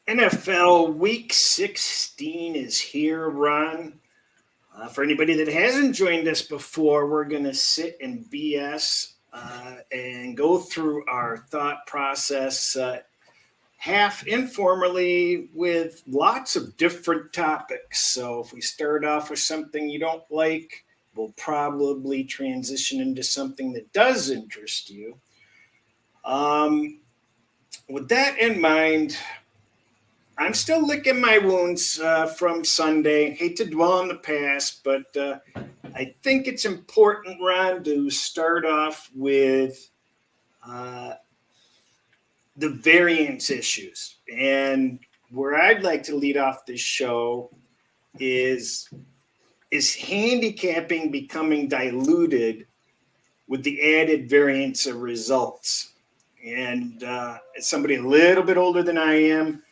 NFL Week 16 is here, Ron. For anybody that hasn't joined us before, we're going to sit and BS and go through our thought process half informally with lots of different topics. So if we start off with something you don't like, we'll probably transition into something that does interest you. Um, with that in mind, I'm still licking my wounds from Sunday. Hate to dwell on the past, but I think it's important, Ron, to start off with uh, the variance issues. And where I'd like to lead off this show is is handicapping becoming diluted with the added variance of results? And as somebody a little bit older than I am,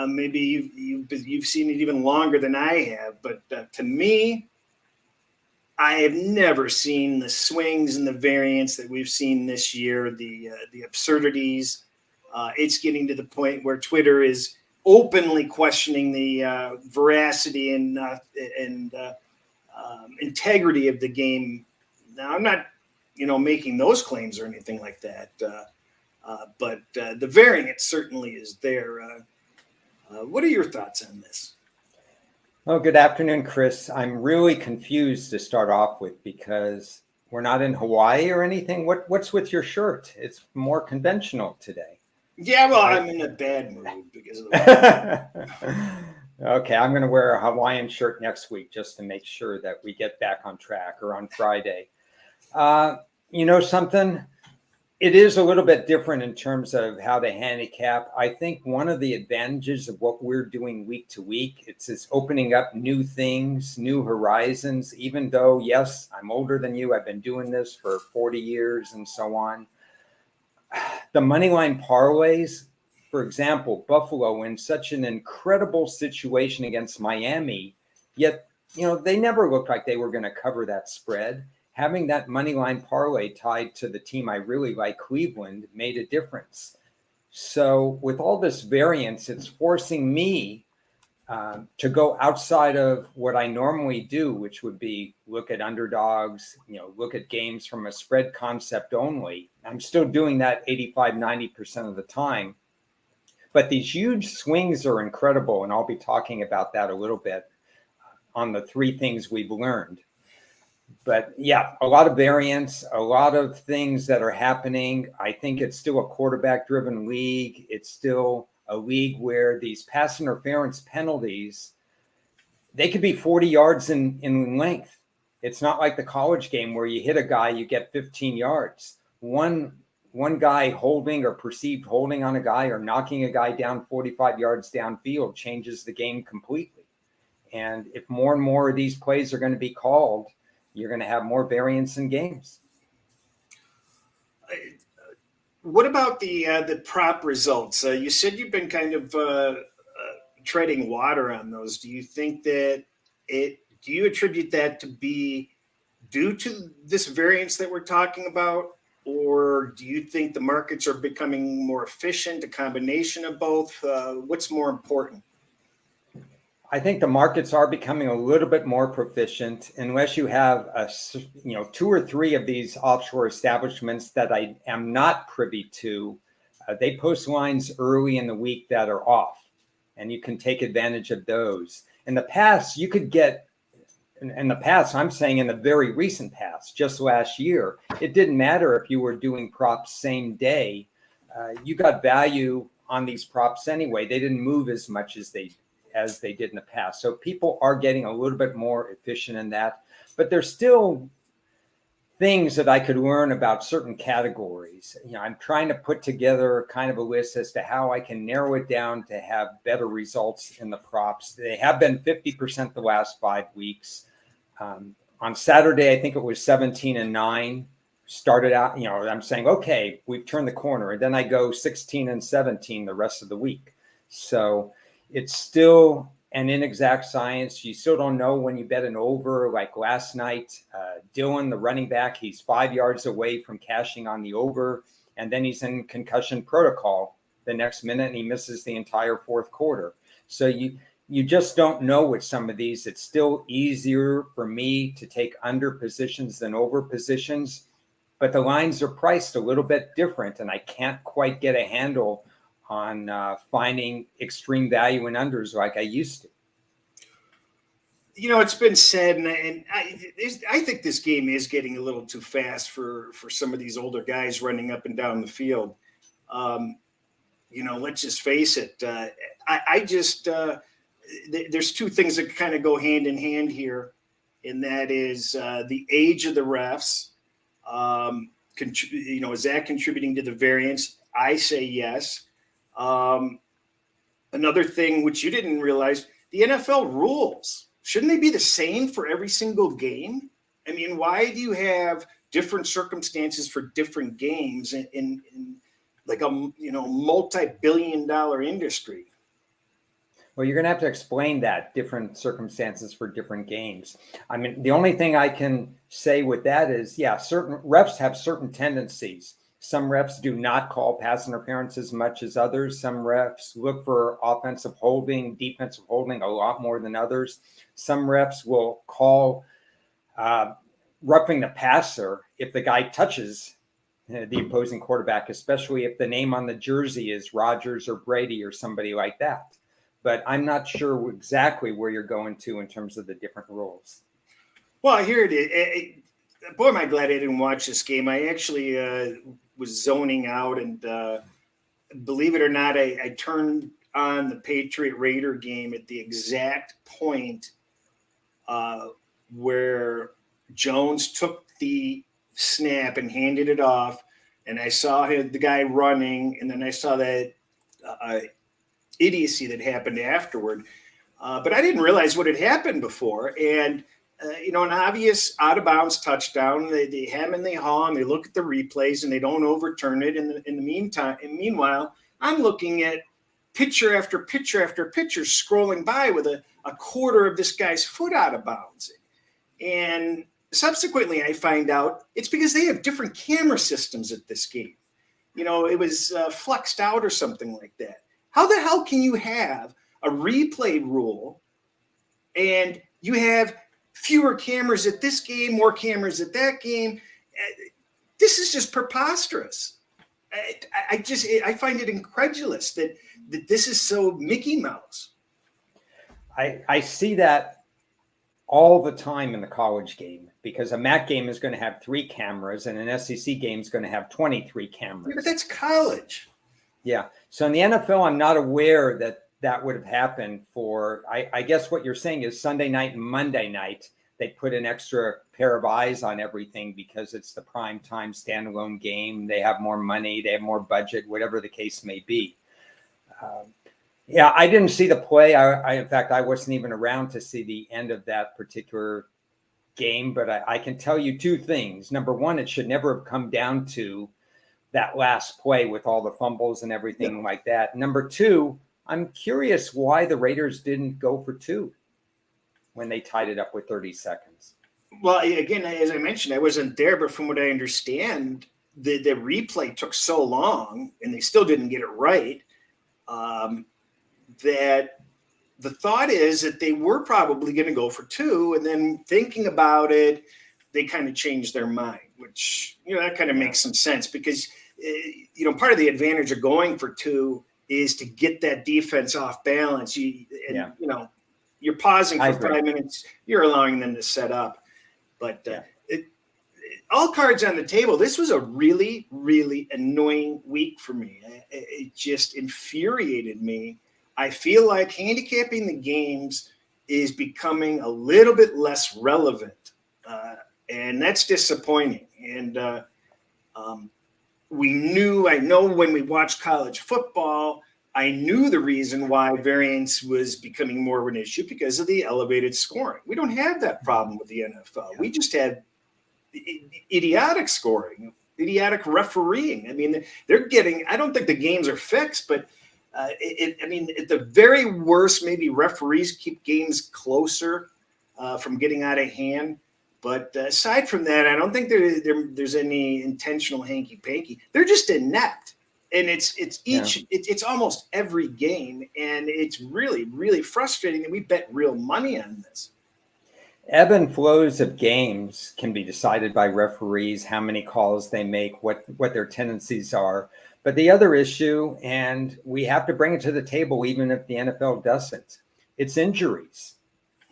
maybe you've seen it even longer than I have. But to me, I have never seen the swings and the variance that we've seen this year. The absurdities. It's getting to the point where Twitter is openly questioning the veracity and integrity of the game. Now, I'm not, making those claims or anything like that. But the variance certainly is there. What are your thoughts on this? Oh, good afternoon, Chris. I'm really confused to start off with because we're not in Hawaii or anything. What's with your shirt? It's more conventional today. Yeah, well, I'm in a bad mood because of the weather. Okay, I'm going to wear a Hawaiian shirt next week just to make sure that we get back on track, or on Friday. Uh, you know something? It is a little bit different in terms of how they handicap. I think one of the advantages of what we're doing week to week, it's opening up new things, new horizons, even though, yes, I'm older than you. I've been doing this for 40 years and so on. The money line parlays, for example, Buffalo in such an incredible situation against Miami, yet, they never looked like they were going to cover that spread. Having that money line parlay tied to the team I really like, Cleveland, made a difference. So with all this variance, it's forcing me to go outside of what I normally do, which would be look at underdogs, look at games from a spread concept only. I'm still doing that 85, 90% of the time. But these huge swings are incredible. And I'll be talking about that a little bit on the three things we've learned. But yeah, a lot of variance, a lot of things that are happening. I think it's still a quarterback driven league. It's still a league where these pass interference penalties, they could be 40 yards in length. It's not like the college game where you hit a guy, you get 15 yards. One guy holding or perceived holding on a guy or knocking a guy down 45 yards downfield changes the game completely. And if more and more of these plays are going to be called, you're going to have more variance in games. What about the prop results? You said you've been kind of treading water on those. Do you think that it? Do you attribute that to be due to this variance that we're talking about, or do you think the markets are becoming more efficient? A combination of both. What's more important? I think the markets are becoming a little bit more proficient, unless you have two or three of these offshore establishments that I am not privy to. They post lines early in the week that are off, and you can take advantage of those. In the past, you could get. In the past, I'm saying in the very recent past, just last year, it didn't matter if you were doing props same day. You got value on these props anyway. They didn't move as much as they did in the past. So people are getting a little bit more efficient in that, but there's still things that I could learn about certain categories. I'm trying to put together kind of a list as to how I can narrow it down to have better results in the props. They have been 50% the last 5 weeks. On Saturday, I think it was 17-9. Started out, I'm saying, okay, we've turned the corner. And then I go 16-17 the rest of the week. So it's still an inexact science. You still don't know when you bet an over. Like last night, Dylan, the running back, he's 5 yards away from cashing on the over, and then he's in concussion protocol the next minute and he misses the entire fourth quarter. So you just don't know with some of these. It's still easier for me to take under positions than over positions, but the lines are priced a little bit different, and I can't quite get a handle on finding extreme value in unders like I used to. It's been said, and I think this game is getting a little too fast for some of these older guys running up and down the field. Let's just face it. There's two things that kind of go hand in hand here, and that is the age of the refs. Is that contributing to the variance? I say yes. Another thing which you didn't realize, the NFL rules. Shouldn't they be the same for every single game? I mean, why do you have different circumstances for different games in like a multi-billion-dollar industry? Well, you're going to have to explain that, different circumstances for different games. I mean, the only thing I can say with that is, yeah, certain refs have certain tendencies. Some refs do not call pass interference as much as others. Some refs look for offensive holding, defensive holding a lot more than others. Some refs will call roughing the passer if the guy touches the opposing quarterback, especially if the name on the jersey is Rodgers or Brady or somebody like that. But I'm not sure exactly where you're going to in terms of the different rules. Well, here it is. Boy, am I glad I didn't watch this game. I actually was zoning out, and believe it or not, I turned on the Patriot Raider game at the exact point where Jones took the snap and handed it off, and I saw the guy running, and then I saw that idiocy that happened afterward. But I didn't realize what had happened before. And, an obvious out of bounds touchdown, they hem and they haw, and they look at the replays and they don't overturn it. In the meantime, and meanwhile, I'm looking at pitcher after pitcher after pitcher scrolling by with a quarter of this guy's foot out of bounds. And subsequently, I find out it's because they have different camera systems at this game. It was flexed out or something like that. How the hell can you have a replay rule and you have fewer cameras at this game, more cameras at that game? This is just preposterous. I find it incredulous that this is so Mickey Mouse. I see that all the time in the college game, because a MAC game is going to have 3 cameras and an SEC game is going to have 23 cameras. Yeah, but that's college. Yeah. So in the NFL, I'm not aware that would have happened for, I guess what you're saying is Sunday night and Monday night, they put an extra pair of eyes on everything because it's the prime time standalone game. They have more money, they have more budget, whatever the case may be. Yeah, I didn't see the play. In fact, I wasn't even around to see the end of that particular game, but I can tell you 2 things. Number one, it should never have come down to that last play with all the fumbles and everything like that. Number 2, I'm curious why the Raiders didn't go for 2 when they tied it up with 30 seconds. Well, again, as I mentioned, I wasn't there, but from what I understand, the replay took so long and they still didn't get it right, that the thought is that they were probably going to go for 2, and then thinking about it, they kind of changed their mind, which, that kind of makes some sense because, part of the advantage of going for 2 is to get that defense off balance. You're pausing for 5 minutes, you're allowing them to set up. But all cards on the table, this was a really, really annoying week for me. It just infuriated me. I feel like handicapping the games is becoming a little bit less relevant, and that's disappointing. And I know when we watched college football, I knew the reason why variance was becoming more of an issue because of the elevated scoring. We don't have that problem with the NFL. We just had idiotic scoring, idiotic refereeing. I mean, I don't think the games are fixed, but at the very worst, maybe referees keep games closer from getting out of hand. But aside from that, I don't think there's any intentional hanky-panky. They're just inept. And it's almost every game, and it's really, really frustrating that we bet real money on this. Ebb and flows of games can be decided by referees, how many calls they make, what their tendencies are. But the other issue, and we have to bring it to the table even if the NFL doesn't, it's injuries.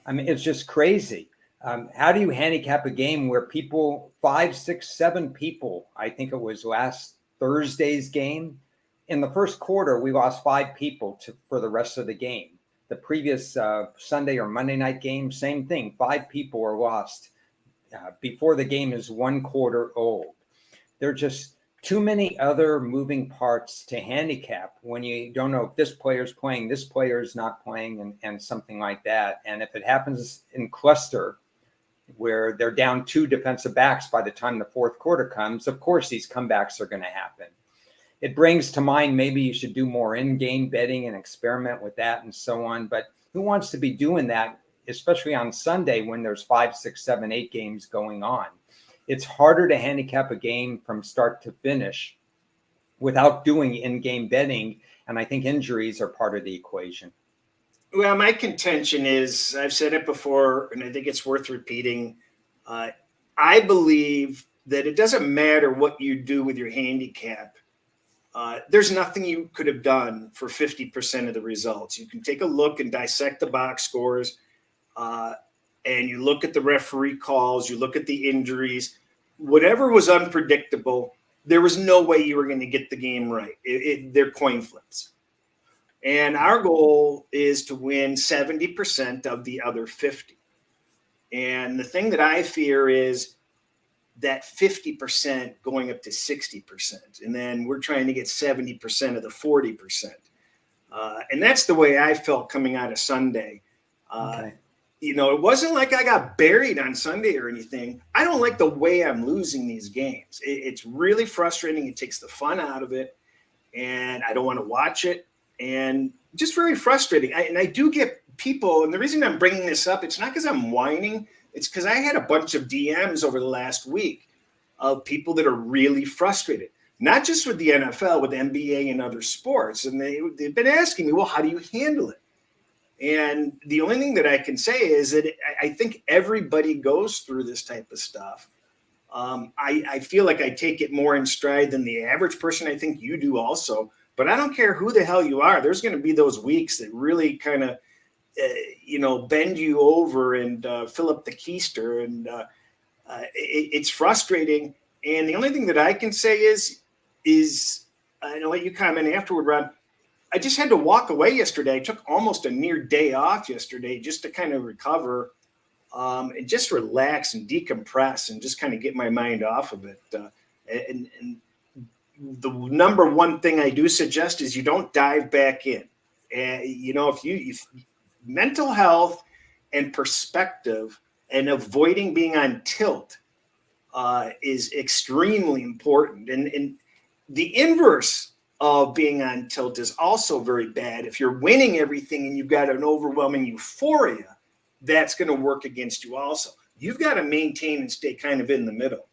I mean, it's just crazy. How do you handicap a game where people, 5, 6, 7 people, I think it was last Thursday's game, in the first quarter, we lost 5 people for the rest of the game. The previous Sunday or Monday night game, same thing. 5 people are lost before the game is 1 quarter old. There are just too many other moving parts to handicap when you don't know if this player's playing, this player's not playing, and something like that. And if it happens in cluster where they're down 2 defensive backs by the time the fourth quarter comes, of course these comebacks are going to happen. It brings to mind maybe you should do more in-game betting and experiment with that and so on. But who wants to be doing that, especially on Sunday when there's 5, 6, 7, 8 games going on? It's harder to handicap a game from start to finish without doing in-game betting. And I think injuries are part of the equation. Well, my contention is, I've said it before, and I think it's worth repeating. I believe that it doesn't matter what you do with your handicap. There's nothing you could have done for 50% of the results. You can take a look and dissect the box scores, and you look at the referee calls, you look at the injuries. Whatever was unpredictable, there was no way you were going to get the game right. They're coin flips. And our goal is to win 70% of the other 50. And the thing that I fear is that 50% going up to 60%. And then we're trying to get 70% of the 40%. And that's the way I felt coming out of Sunday. Okay. It wasn't like I got buried on Sunday or anything. I don't like the way I'm losing these games. It's really frustrating. It takes the fun out of it. And I don't want to watch it. And just very frustrating. I do get people, and the reason I'm bringing this up, it's not because I'm whining. It's because I had a bunch of DMs over the last week of people that are really frustrated, not just with the NFL, with the NBA and other sports. And they've been asking me, well, how do you handle it? And the only thing that I can say is that I think everybody goes through this type of stuff. I feel like I take it more in stride than the average person. I think you do also. But I don't care who the hell you are. There's going to be those weeks that really kind of, bend you over and fill up the keister. And it's frustrating. And the only thing that I can say is I'll let you comment afterward, Ron. I just had to walk away yesterday. I took almost a near day off yesterday just to kind of recover and just relax and decompress and just kind of get my mind off of it. And the number one thing I do suggest is you don't dive back in. And if mental health and perspective and avoiding being on tilt is extremely important. And the inverse of being on tilt is also very bad. If you're winning everything and you've got an overwhelming euphoria, that's going to work against you also. You've got to maintain and stay kind of in the middle.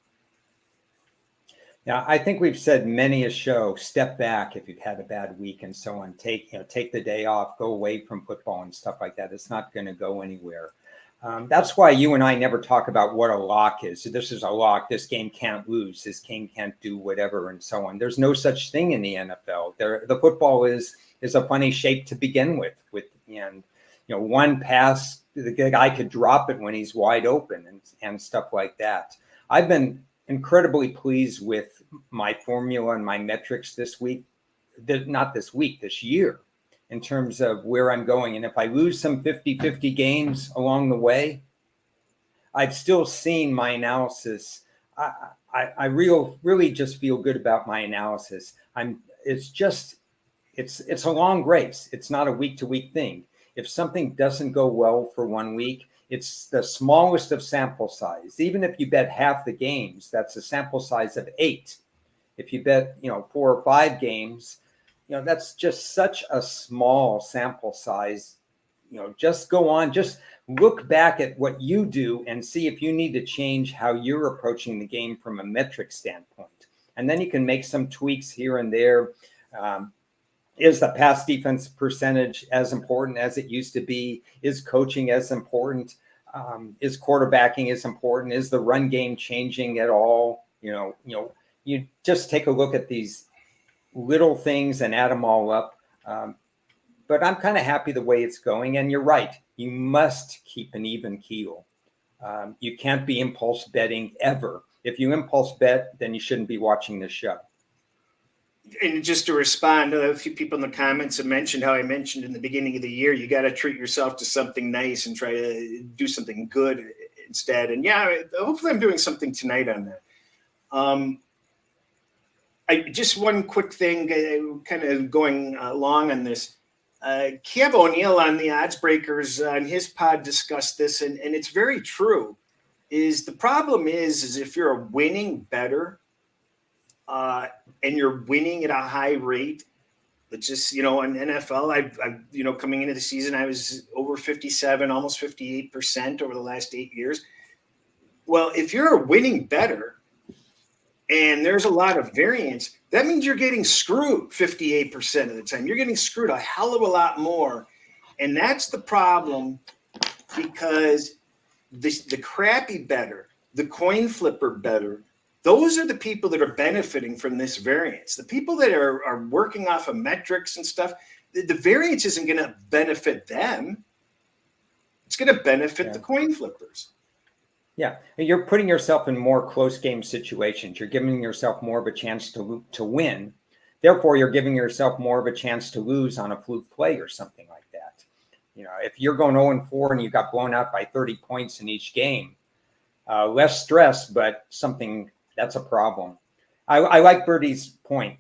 Yeah, I think we've said many a show, step back if you've had a bad week and so on. Take the day off, go away from football and stuff like that. It's not going to go anywhere. That's why you and I never talk about what a lock is. So this is a lock. This game can't lose. This game can't do whatever and so on. There's no such thing in the NFL. The football is a funny shape to begin with. One pass, the guy could drop it when he's wide open and stuff like that. I've been incredibly pleased with my formula and my metrics this year, in terms of where I'm going. And if I lose some 50-50 games along the way, I've still seen my analysis. I really just feel good about my analysis. It's a long race. It's not a week to week thing. If something doesn't go well for 1 week, it's the smallest of sample size. Even if you bet half the games, that's a sample size of 8. If you bet, 4 or 5 games, that's just such a small sample size. Just go on, just look back at what you do and see if you need to change how you're approaching the game from a metric standpoint. And then you can make some tweaks here and there. Is the pass defense percentage as important as it used to be? Is coaching as important? Is quarterbacking as important? Is the run game changing at all? You just take a look at these little things and add them all up. But I'm kind of happy the way it's going. And you're right. You must keep an even keel. You can't be impulse betting ever. If you impulse bet, then you shouldn't be watching this show. And just to respond, a few people in the comments have mentioned how I mentioned in the beginning of the year, you got to treat yourself to something nice and try to do something good instead. And yeah, hopefully I'm doing something tonight on that. Just one quick thing, kind of going along on this. Kev O'Neill on the Odds Breakers on his pod discussed this, and it's very true. Is the problem is if you're a winning bettor, and you're winning at a high rate, let's just, in NFL, I coming into the season, I was over 57, almost 58% over the last 8 years. Well, if you're a winning bettor and there's a lot of variance, that means you're getting screwed 58% of the time. You're getting screwed a hell of a lot more. And that's the problem, because the crappy bettor, the coin flipper bettor, those are the people that are benefiting from this variance. The people that are working off of metrics and stuff, the variance isn't going to benefit them. It's going to benefit the coin flippers. Yeah, and you're putting yourself in more close game situations. You're giving yourself more of a chance to win. Therefore, you're giving yourself more of a chance to lose on a fluke play or something like that. If you're going 0-4 and you got blown out by 30 points in each game, less stress, but something that's a problem. I like Birdie's point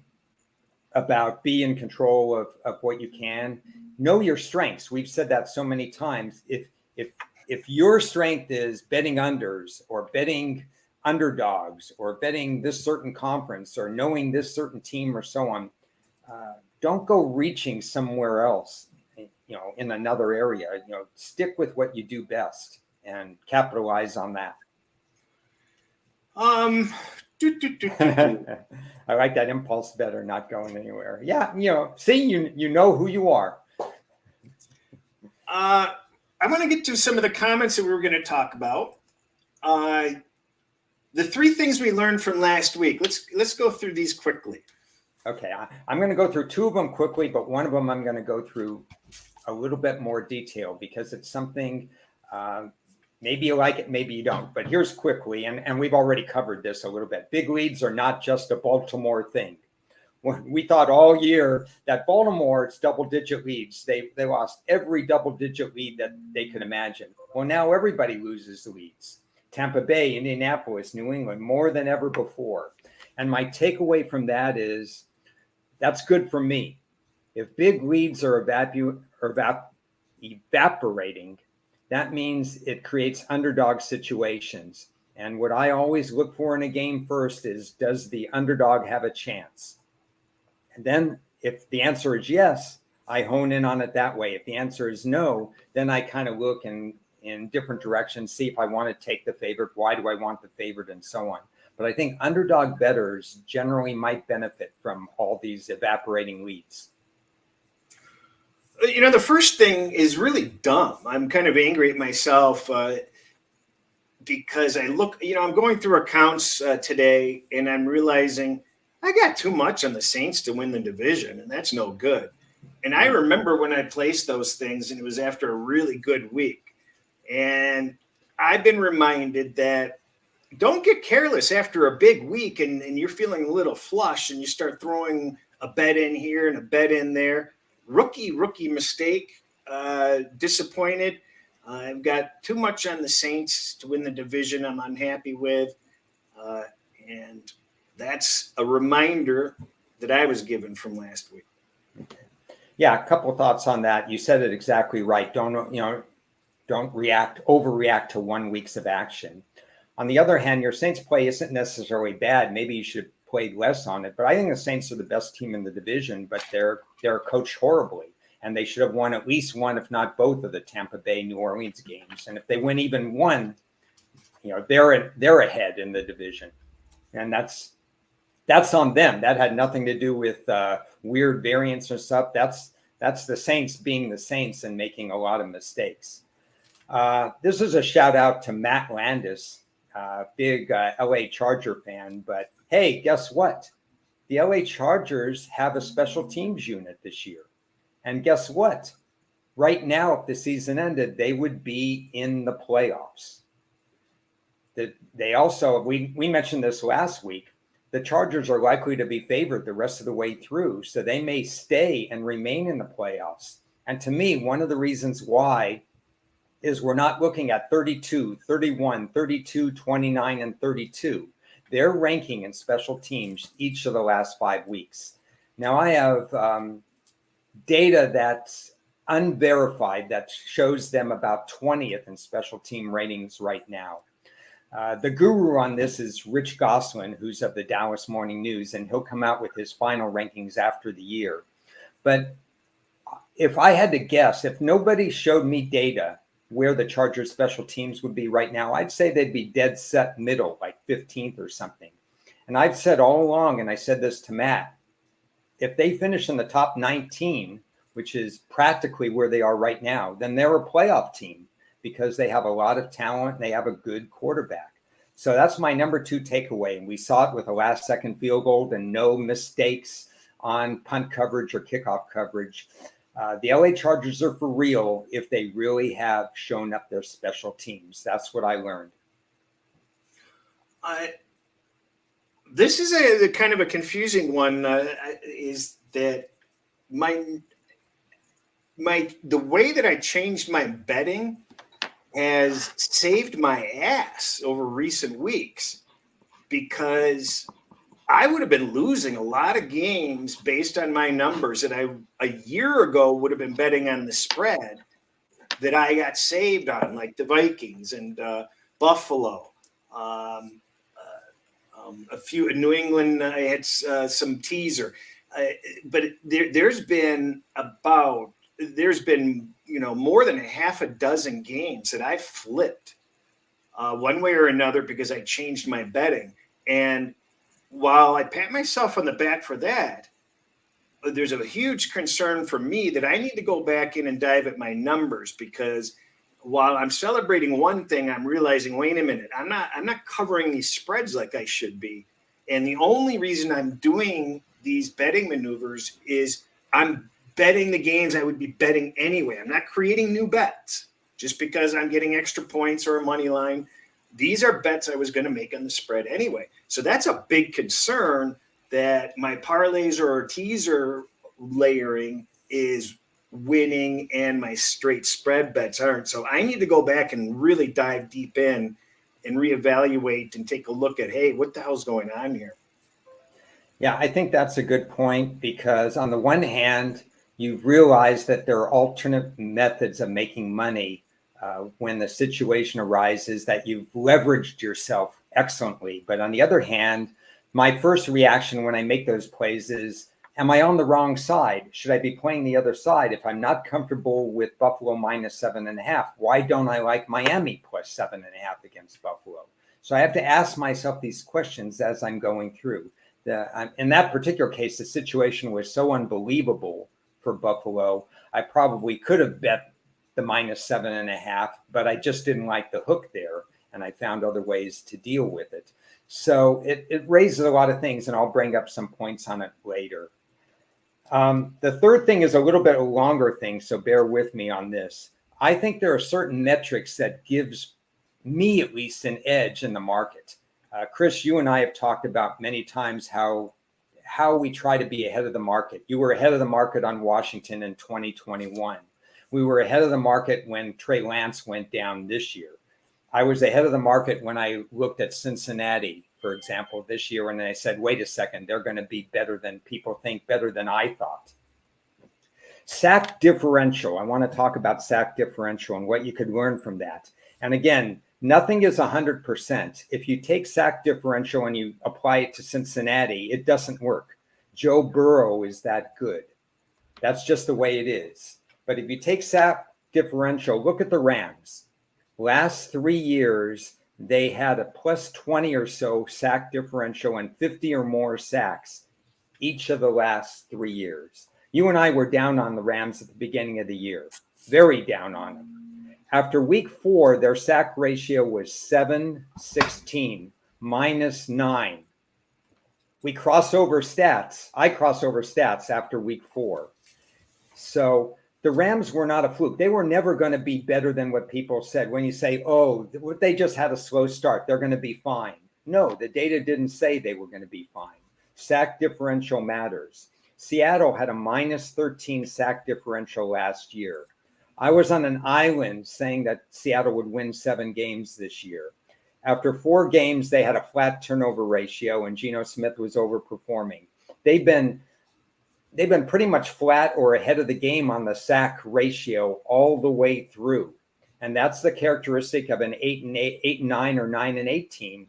about be in control of what you can. Know your strengths. We've said that so many times. If your strength is betting unders or betting underdogs or betting this certain conference or knowing this certain team or so on, don't go reaching somewhere else, in another area. Stick with what you do best and capitalize on that. I like that impulse better, not going anywhere. Yeah, see, you know who you are. I want to get to some of the comments that we were going to talk about. The three things we learned from last week. Let's go through these quickly. Okay, I'm going to go through two of them quickly, but one of them I'm going to go through a little bit more detail because it's something. Maybe you like it, maybe you don't. But here's quickly, and we've already covered this a little bit. Big leads are not just a Baltimore thing. We thought all year that Baltimore, it's double-digit leads. They lost every double-digit lead that they could imagine. Well, now everybody loses leads. Tampa Bay, Indianapolis, New England, more than ever before. And my takeaway from that is that's good for me. If big leads are evaporating, that means it creates underdog situations. And what I always look for in a game first is, does the underdog have a chance? And then if the answer is yes, I hone in on it that way. If the answer is no, then I kind of look in different directions, see if I want to take the favorite, why do I want the favorite, and so on. But I think underdog bettors generally might benefit from all these evaporating leads. The first thing is really dumb. I'm kind of angry at myself because I look, I'm going through accounts today and I'm realizing I got too much on the Saints to win the division, and that's no good. And I remember when I placed those things, and it was after a really good week. And I've been reminded that don't get careless after a big week and you're feeling a little flush and you start throwing a bet in here and a bet in there. Rookie mistake, disappointed. I've got too much on the Saints to win the division I'm unhappy with. And that's a reminder that I was given from last week. Yeah, a couple of thoughts on that. You said it exactly right. Don't overreact to 1 week of action. On the other hand, your Saints play isn't necessarily bad. Maybe you should have played less on it. But I think the Saints are the best team in the division, but they're coached horribly. And they should have won at least one, if not both, of the Tampa Bay, New Orleans games. And if they win even one, they're ahead in the division. And that's that's on them. That had nothing to do with weird variance or stuff. That's the Saints being the Saints and making a lot of mistakes. This is a shout out to Matt Landis, big LA Charger fan. But hey, guess what? The LA Chargers have a special teams unit this year. And guess what? Right now, if the season ended, they would be in the playoffs. They also, we mentioned this last week, the Chargers are likely to be favored the rest of the way through. So they may stay and remain in the playoffs. And to me, one of the reasons why is we're not looking at 32, 31, 32, 29, and 32. They're ranking in special teams each of the last 5 weeks. Now, I have data that's unverified that shows them about 20th in special team ratings right now. The guru on this is Rich Goslin, who's of the Dallas Morning News, and he'll come out with his final rankings after the year. But if I had to guess, if nobody showed me data where the Chargers special teams would be right now, I'd say they'd be dead set middle, like 15th or something. And I've said all along, and I said this to Matt, if they finish in the top 19, which is practically where they are right now, then they're a playoff team because they have a lot of talent and they have a good quarterback. So that's my number 2 takeaway. And we saw it with a last second field goal and no mistakes on punt coverage or kickoff coverage. The LA Chargers are for real if they really have shown up their special teams. That's what I learned. This is a kind of a confusing one. Is that the way that I changed my betting has saved my ass over recent weeks, because I would have been losing a lot of games based on my numbers that I a year ago would have been betting on the spread that I got saved on, like the Vikings and Buffalo. A few in New England, I had some teaser, but there's been more than a half a dozen games that I flipped one way or another because I changed my betting. And while I pat myself on the back for that, there's a huge concern for me that I need to go back in and dive at my numbers, because while I'm celebrating one thing, I'm realizing, wait a minute, I'm not covering these spreads like I should be. And the only reason I'm doing these betting maneuvers is I'm betting the games I would be betting anyway. I'm not creating new bets just because I'm getting extra points or a money line. These are bets I was going to make on the spread anyway. So that's a big concern, that my parlays or teaser layering is winning and my straight spread bets aren't. So I need to go back and really dive deep in and reevaluate and take a look at, hey, what the hell's going on here? Yeah, I think that's a good point, because on the one hand, you've realized that there are alternate methods of making money when the situation arises, that you've leveraged yourself excellently. But on the other hand, my first reaction when I make those plays is, am I on the wrong side? Should I be playing the other side? If I'm not comfortable with Buffalo minus 7.5, why don't I like Miami plus 7.5 against Buffalo? So I have to ask myself these questions as I'm going through. In that particular case, the situation was so unbelievable for Buffalo, I probably could have bet the minus 7.5, but I just didn't like the hook there, and I found other ways to deal with it. So it raises a lot of things, and I'll bring up some points on it later. The third thing is a little bit a longer thing, so bear with me on this. I think there are certain metrics that gives me at least an edge in the market. Cris, you and I have talked about many times how we try to be ahead of the market. You were ahead of the market on Washington in 2021. We were ahead of the market when Trey Lance went down this year. I was ahead of the market when I looked at Cincinnati, for example, this year, and I said, wait a second, they're going to be better than people think, better than I thought. Sack differential. I want to talk about sack differential and what you could learn from that. And again, nothing is 100%. If you take sack differential and you apply it to Cincinnati, it doesn't work. Joe Burrow is that good. That's just the way it is. But if you take sack differential, look at the Rams. Last 3 years, they had a plus 20 or so sack differential and 50 or more sacks each of the last 3 years. You and I were down on the Rams at the beginning of the year, very down on them. After week 4, their sack ratio was 7-16, -9. We cross over stats. I cross over stats after week 4. So the Rams were not a fluke. They were never going to be better than what people said. When you say, oh, they just had a slow start, they're going to be fine. No, the data didn't say they were going to be fine. Sack differential matters. Seattle had a -13 sack differential last year. I was on an island saying that Seattle would win 7 games this year. After 4 games, they had a flat turnover ratio, and Geno Smith was overperforming. They've been pretty much flat or ahead of the game on the sack ratio all the way through. And that's the characteristic of an 8-9 or 9-8 team.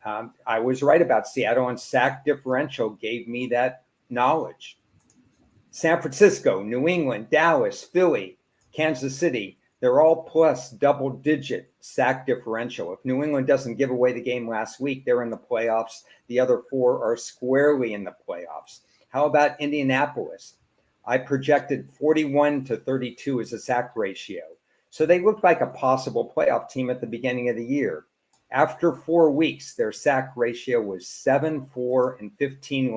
I was right about Seattle, and sack differential gave me that knowledge. San Francisco, New England, Dallas, Philly, Kansas City, they're all plus double-digit sack differential. If New England doesn't give away the game last week, they're in the playoffs. The other 4 are squarely in the playoffs. How about Indianapolis? I projected 41-32 as a sack ratio. So they looked like a possible playoff team at the beginning of the year. After 4 weeks, their sack ratio was 7-4 and 15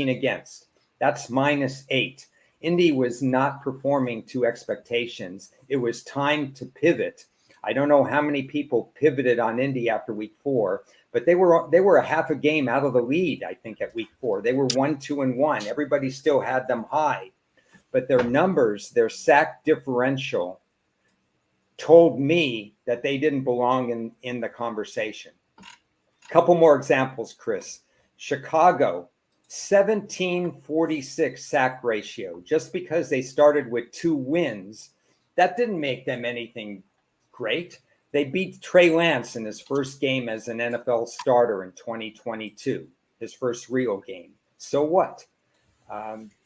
against. That's -8. Indy was not performing to expectations. It was time to pivot. I don't know how many people pivoted on Indy after week 4, but they were a half a game out of the lead, I think, at week 4. They were 1-2-1. Everybody still had them high. But their numbers, their sack differential, told me that they didn't belong in the conversation. A couple more examples, Chris. Chicago, 17-46 sack ratio. Just because they started with 2 wins, that didn't make them anything great. They beat Trey Lance in his first game as an NFL starter in 2022, his first real game. So what?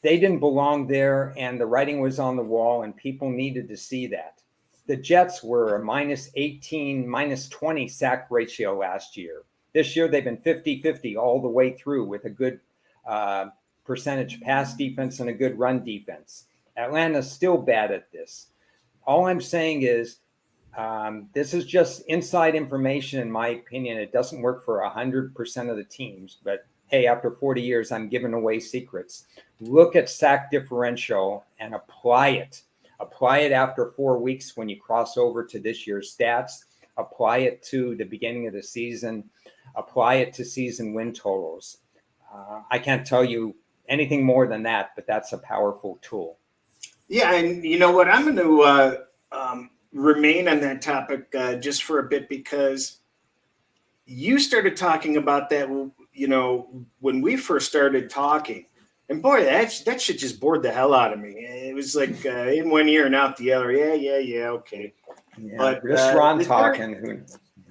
They didn't belong there, and the writing was on the wall, and people needed to see that. The Jets were a -18, -20 sack ratio last year. This year, they've been 50-50 all the way through with a good percentage pass defense and a good run defense. Atlanta's still bad at this. All I'm saying is this is just inside information, in my opinion. It doesn't work for 100% of the teams, but hey, after 40 years, I'm giving away secrets. Look at sack differential and apply it. Apply it after 4 weeks when you cross over to this year's stats. Apply it to the beginning of the season. Apply it to season win totals. I can't tell you anything more than that, but that's a powerful tool. Yeah, and you know what? I'm going to remain on that topic just for a bit, because you started talking about that, you know, when we first started talking. And boy, that shit just bored the hell out of me. It was like in one ear and out the other. Yeah, okay. Yeah, but just Ron talking.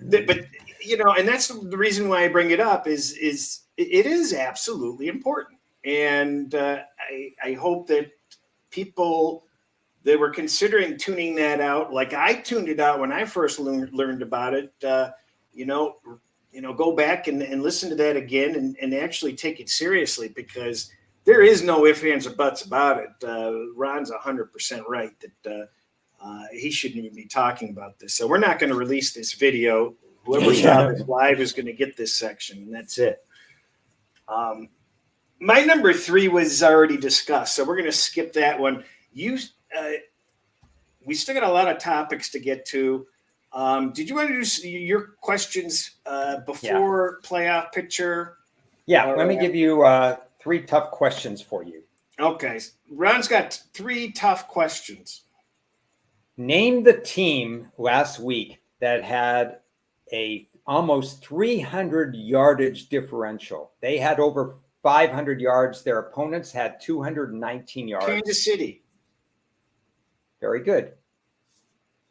But you know, and that's the reason why I bring it up is it is absolutely important, and I hope that people that were considering tuning that out, like I tuned it out when I first learned about it, go back and listen to that again and actually take it seriously, because there is no ifs, ands, or buts about it. Ron's 100% right that he shouldn't even be talking about this. So we're not going to release this video. Whoever saw this live is going to get this section, and that's it. My number 3 was already discussed, so we're going to skip that one. We still got a lot of topics to get to. Did you want to do your questions before playoff picture? Yeah, let me give you 3 tough questions for you. Okay. Ron's got 3 tough questions. Name the team last week that had a almost 300 yardage differential. They had over 500 yards. Their opponents had 219 yards. Kansas City. Very good.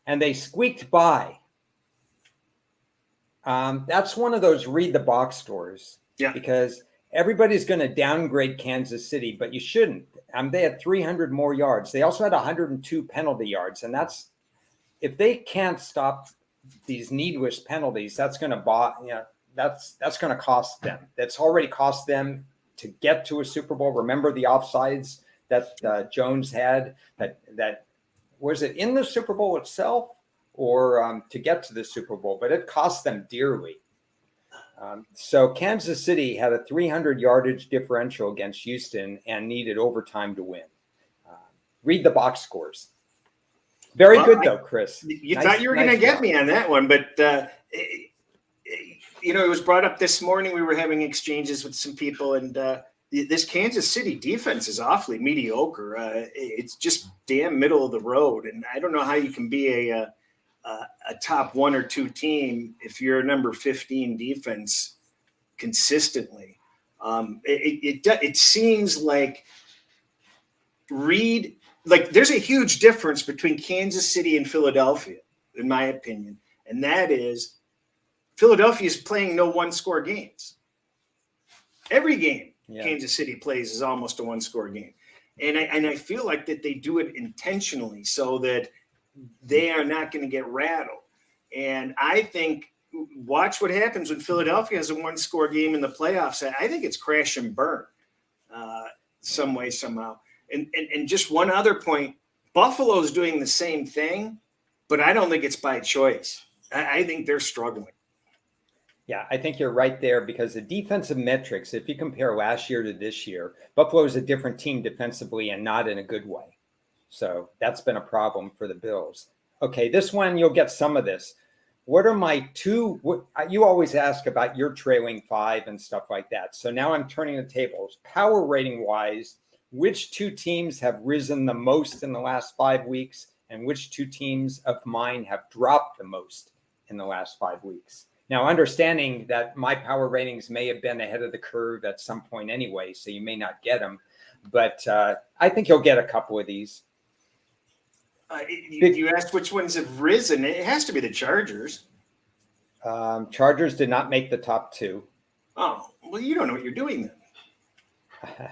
And they squeaked by. That's one of those read the box scores. Yeah. Because everybody's going to downgrade Kansas City, but you shouldn't. They had 300 more yards. They also had 102 penalty yards. And that's, if they can't stop these needless penalties, that's going to that's going to cost them. That's already cost them to get to a Super Bowl. Remember the offsides that Jones had? That was it in the Super Bowl itself or to get to the Super Bowl, but it cost them dearly. So Kansas City had a 300 yardage differential against Houston and needed overtime to win. Read the box scores. Very good though, Chris. You thought you were going to get me on that one, but it was brought up this morning. We were having exchanges with some people, and this Kansas City defense is awfully mediocre. It's just damn middle of the road, and I don't know how you can be a top 1 or 2 team if you're a number 15 defense consistently. It seems like there's a huge difference between Kansas City and Philadelphia, in my opinion, and that is Philadelphia is playing no one-score games. Every game Kansas City plays is almost a one-score game, and I feel like that they do it intentionally so that they are not going to get rattled. And I think watch what happens when Philadelphia has a one-score game in the playoffs. I think it's crash and burn some way, somehow. And just one other point, Buffalo's doing the same thing, but I don't think it's by choice. I think they're struggling. Yeah, I think you're right there because the defensive metrics, if you compare last year to this year, Buffalo is a different team defensively and not in a good way. So that's been a problem for the Bills. Okay, this one, you'll get some of this. What are my you always ask about your trailing 5 and stuff like that. So now I'm turning the tables. Power rating wise, which 2 teams have risen the most in the last 5 weeks and which 2 teams of mine have dropped the most in the last 5 weeks? Now, understanding that my power ratings may have been ahead of the curve at some point anyway, so you may not get them, but I think you'll get a couple of these. You asked which ones have risen. It has to be the Chargers. Chargers did not make the top 2. Oh, well, you don't know what you're doing then.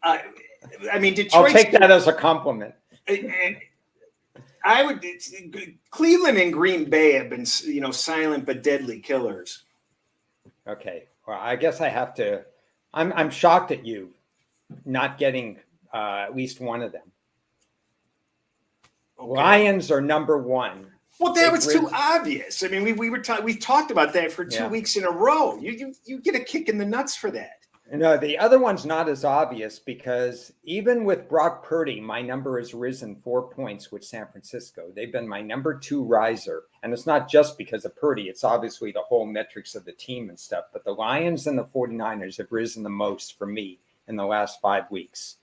I mean, Detroit. I'll take that as a compliment. I would. Cleveland and Green Bay have been, silent but deadly killers. Okay. Well, I guess I have to. I'm shocked at you not getting at least one of them. Okay. Lions are number 1. Well, that was too obvious. I mean, we talked about that for 2 weeks in a row. You get a kick in the nuts for that. No, the other one's not as obvious because even with Brock Purdy, my number has risen 4 points with San Francisco. They've been my number 2 riser. And it's not just because of Purdy. It's obviously the whole metrics of the team and stuff. But the Lions and the 49ers have risen the most for me in the last 5 weeks.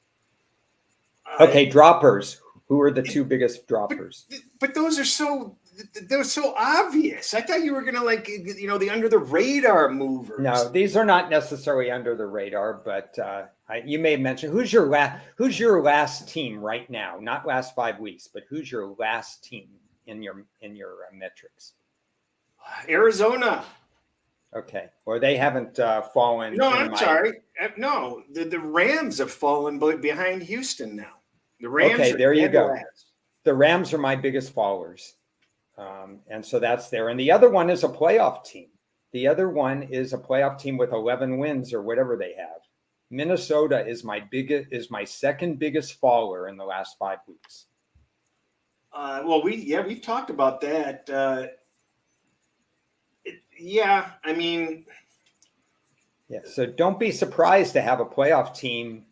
Okay, droppers. Who are the 2 biggest droppers? But those are so obvious. I thought you were gonna the under the radar movers. No, these are not necessarily under the radar, but you may mention who's your last team right now? Not last 5 weeks, but who's your last team in your metrics? Arizona. Okay, or they haven't fallen. No, I'm sorry. No, the Rams have fallen behind Houston now. The Rams. Okay, there you go. The Rams are my biggest followers. And so that's there. And the other one is a playoff team. The other one is a playoff team with 11 wins or whatever they have. Minnesota is my second biggest follower in the last 5 weeks. Well, we've talked about that. I mean. Yeah. So don't be surprised to have a playoff team,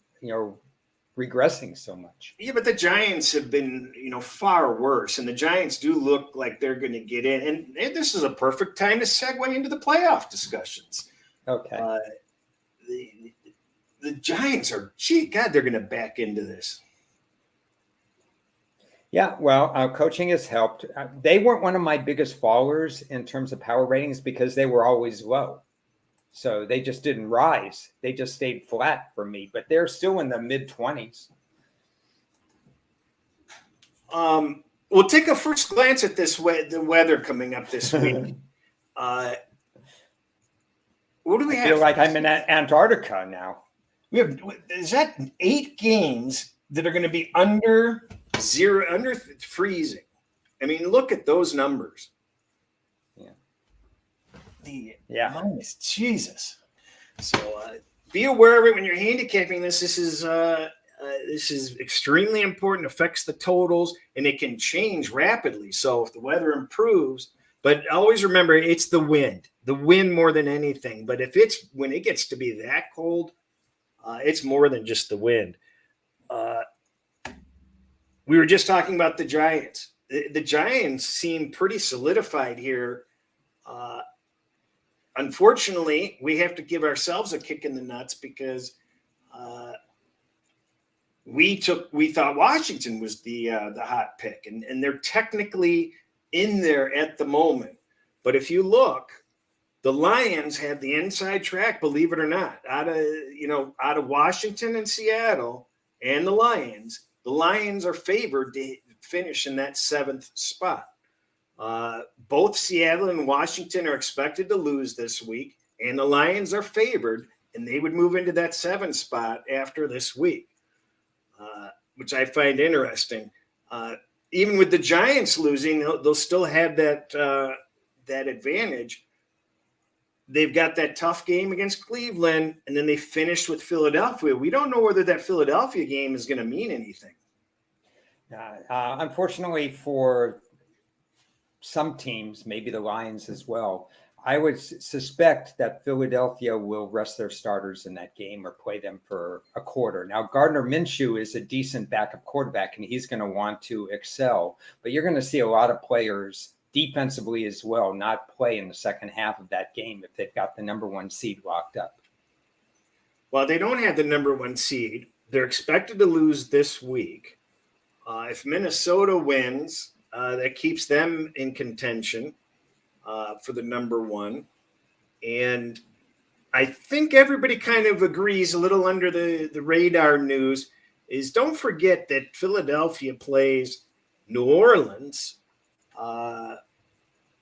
regressing so much. Yeah, but the Giants have been, far worse, and the Giants do look like they're going to get in. And this is a perfect time to segue into the playoff discussions. Okay. The Giants are, they're going to back into this. Yeah, well, coaching has helped. They weren't one of my biggest followers in terms of power ratings because they were always low. So they just didn't rise. They just stayed flat for me, but they're still in the mid-20s. We'll take a first glance at the weather coming up this week. What do we have? I feel like I'm in Antarctica now. Is that 8 games that are going to be under freezing? I mean, look at those numbers. Yeah. Minus, Jesus. So be aware of it when you're handicapping this. This is extremely important. Affects the totals, and it can change rapidly. So if the weather improves, but always remember it's the wind more than anything. But when it gets to be that cold, it's more than just the wind. We were just talking about the Giants. The Giants seem pretty solidified here. Unfortunately, we have to give ourselves a kick in the nuts because we thought Washington was the hot pick, and they're technically in there at the moment. But if you look, the Lions had the inside track, believe it or not, out of Washington and Seattle and the Lions. The Lions are favored to finish in that 7th spot. Both Seattle and Washington are expected to lose this week, and the Lions are favored, and they would move into that 7th spot after this week, which I find interesting. Even with the Giants losing, they'll still have that advantage. They've got that tough game against Cleveland, and then they finished with Philadelphia. We don't know whether that Philadelphia game is going to mean anything. Unfortunately for some teams, maybe the Lions as well, I would suspect that Philadelphia will rest their starters in that game or play them for a quarter. Now, Gardner Minshew is a decent backup quarterback, and he's going to want to excel. But you're going to see a lot of players defensively as well not play in the second half of that game if they've got the number 1 seed locked up. Well, they don't have the number 1 seed. They're expected to lose this week. If Minnesota wins, that keeps them in contention for the number 1. And I think everybody kind of agrees, a little under the radar news, is don't forget that Philadelphia plays New Orleans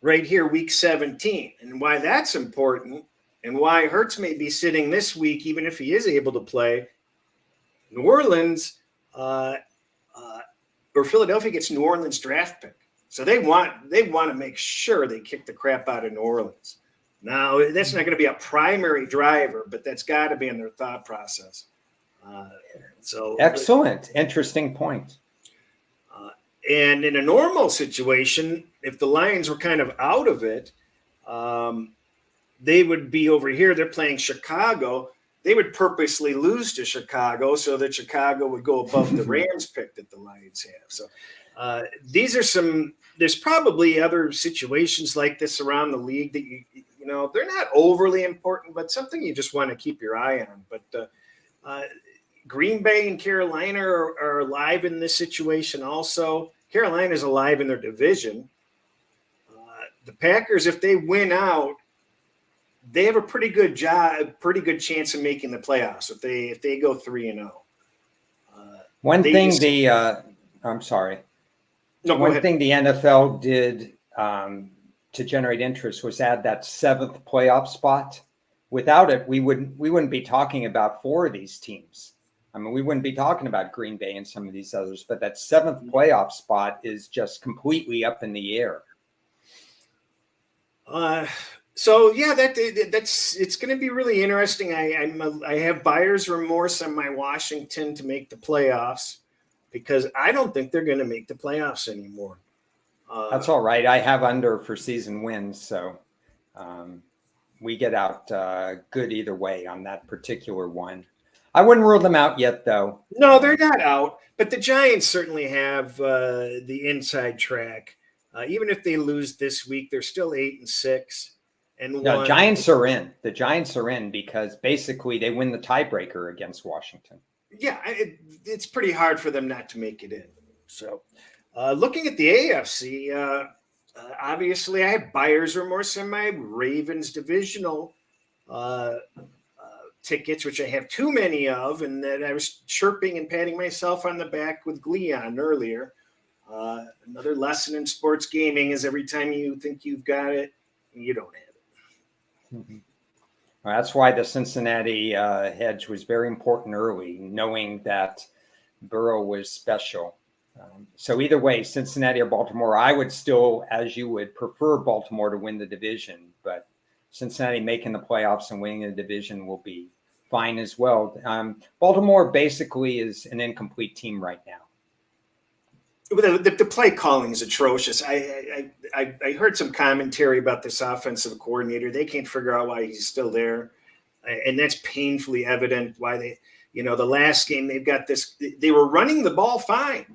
right here, week 17. And why that's important and why Hurts may be sitting this week, even if he is able to play. New Orleans or Philadelphia gets New Orleans draft pick. So they want to make sure they kick the crap out of New Orleans. Now, that's not going to be a primary driver, but that's got to be in their thought process. Excellent. Interesting point. And in a normal situation, if the Lions were kind of out of it, they would be over here. They're playing Chicago. They would purposely lose to Chicago so that Chicago would go above the Rams pick that the Lions have. So there's probably other situations like this around the league that they're not overly important, but something you just want to keep your eye on. But Green Bay and Carolina are alive in this situation also. Carolina's alive in their division. The Packers, if they win out, they have a pretty good chance of making the playoffs if they go 3-0. I'm sorry. No, One thing the NFL did to generate interest was add that 7th playoff spot. Without it, we wouldn't be talking about 4 of these teams. I mean, we wouldn't be talking about Green Bay and some of these others, but that 7th playoff spot is just completely up in the air. So yeah, it's going to be really interesting. I have buyer's remorse on my Washington to make the playoffs because I don't think they're going to make the playoffs anymore. That's all right. I have under for season wins, so we get out good either way on that particular one. I wouldn't rule them out yet, though. No, they're not out, but the Giants certainly have the inside track. Even if they lose this week, they're still 8-6. No, Giants are in. The Giants are in because basically they win the tiebreaker against Washington. Yeah, it's pretty hard for them not to make it in. So looking at the AFC, obviously I have buyer's remorse in my Ravens divisional tickets, which I have too many of, and that I was chirping and patting myself on the back with glee on earlier. Another lesson in sports gaming is every time you think you've got it, you don't have it. Mm-hmm. Well, that's why the Cincinnati hedge was very important early, knowing that Burrow was special. So either way, Cincinnati or Baltimore, I would still, as you would, prefer Baltimore to win the division. But Cincinnati making the playoffs and winning the division will be fine as well. Baltimore basically is an incomplete team right now. The play calling is atrocious. I heard some commentary about this offensive coordinator. They can't figure out why he's still there, and that's painfully evident. Why they, the last game they've got this. They were running the ball fine.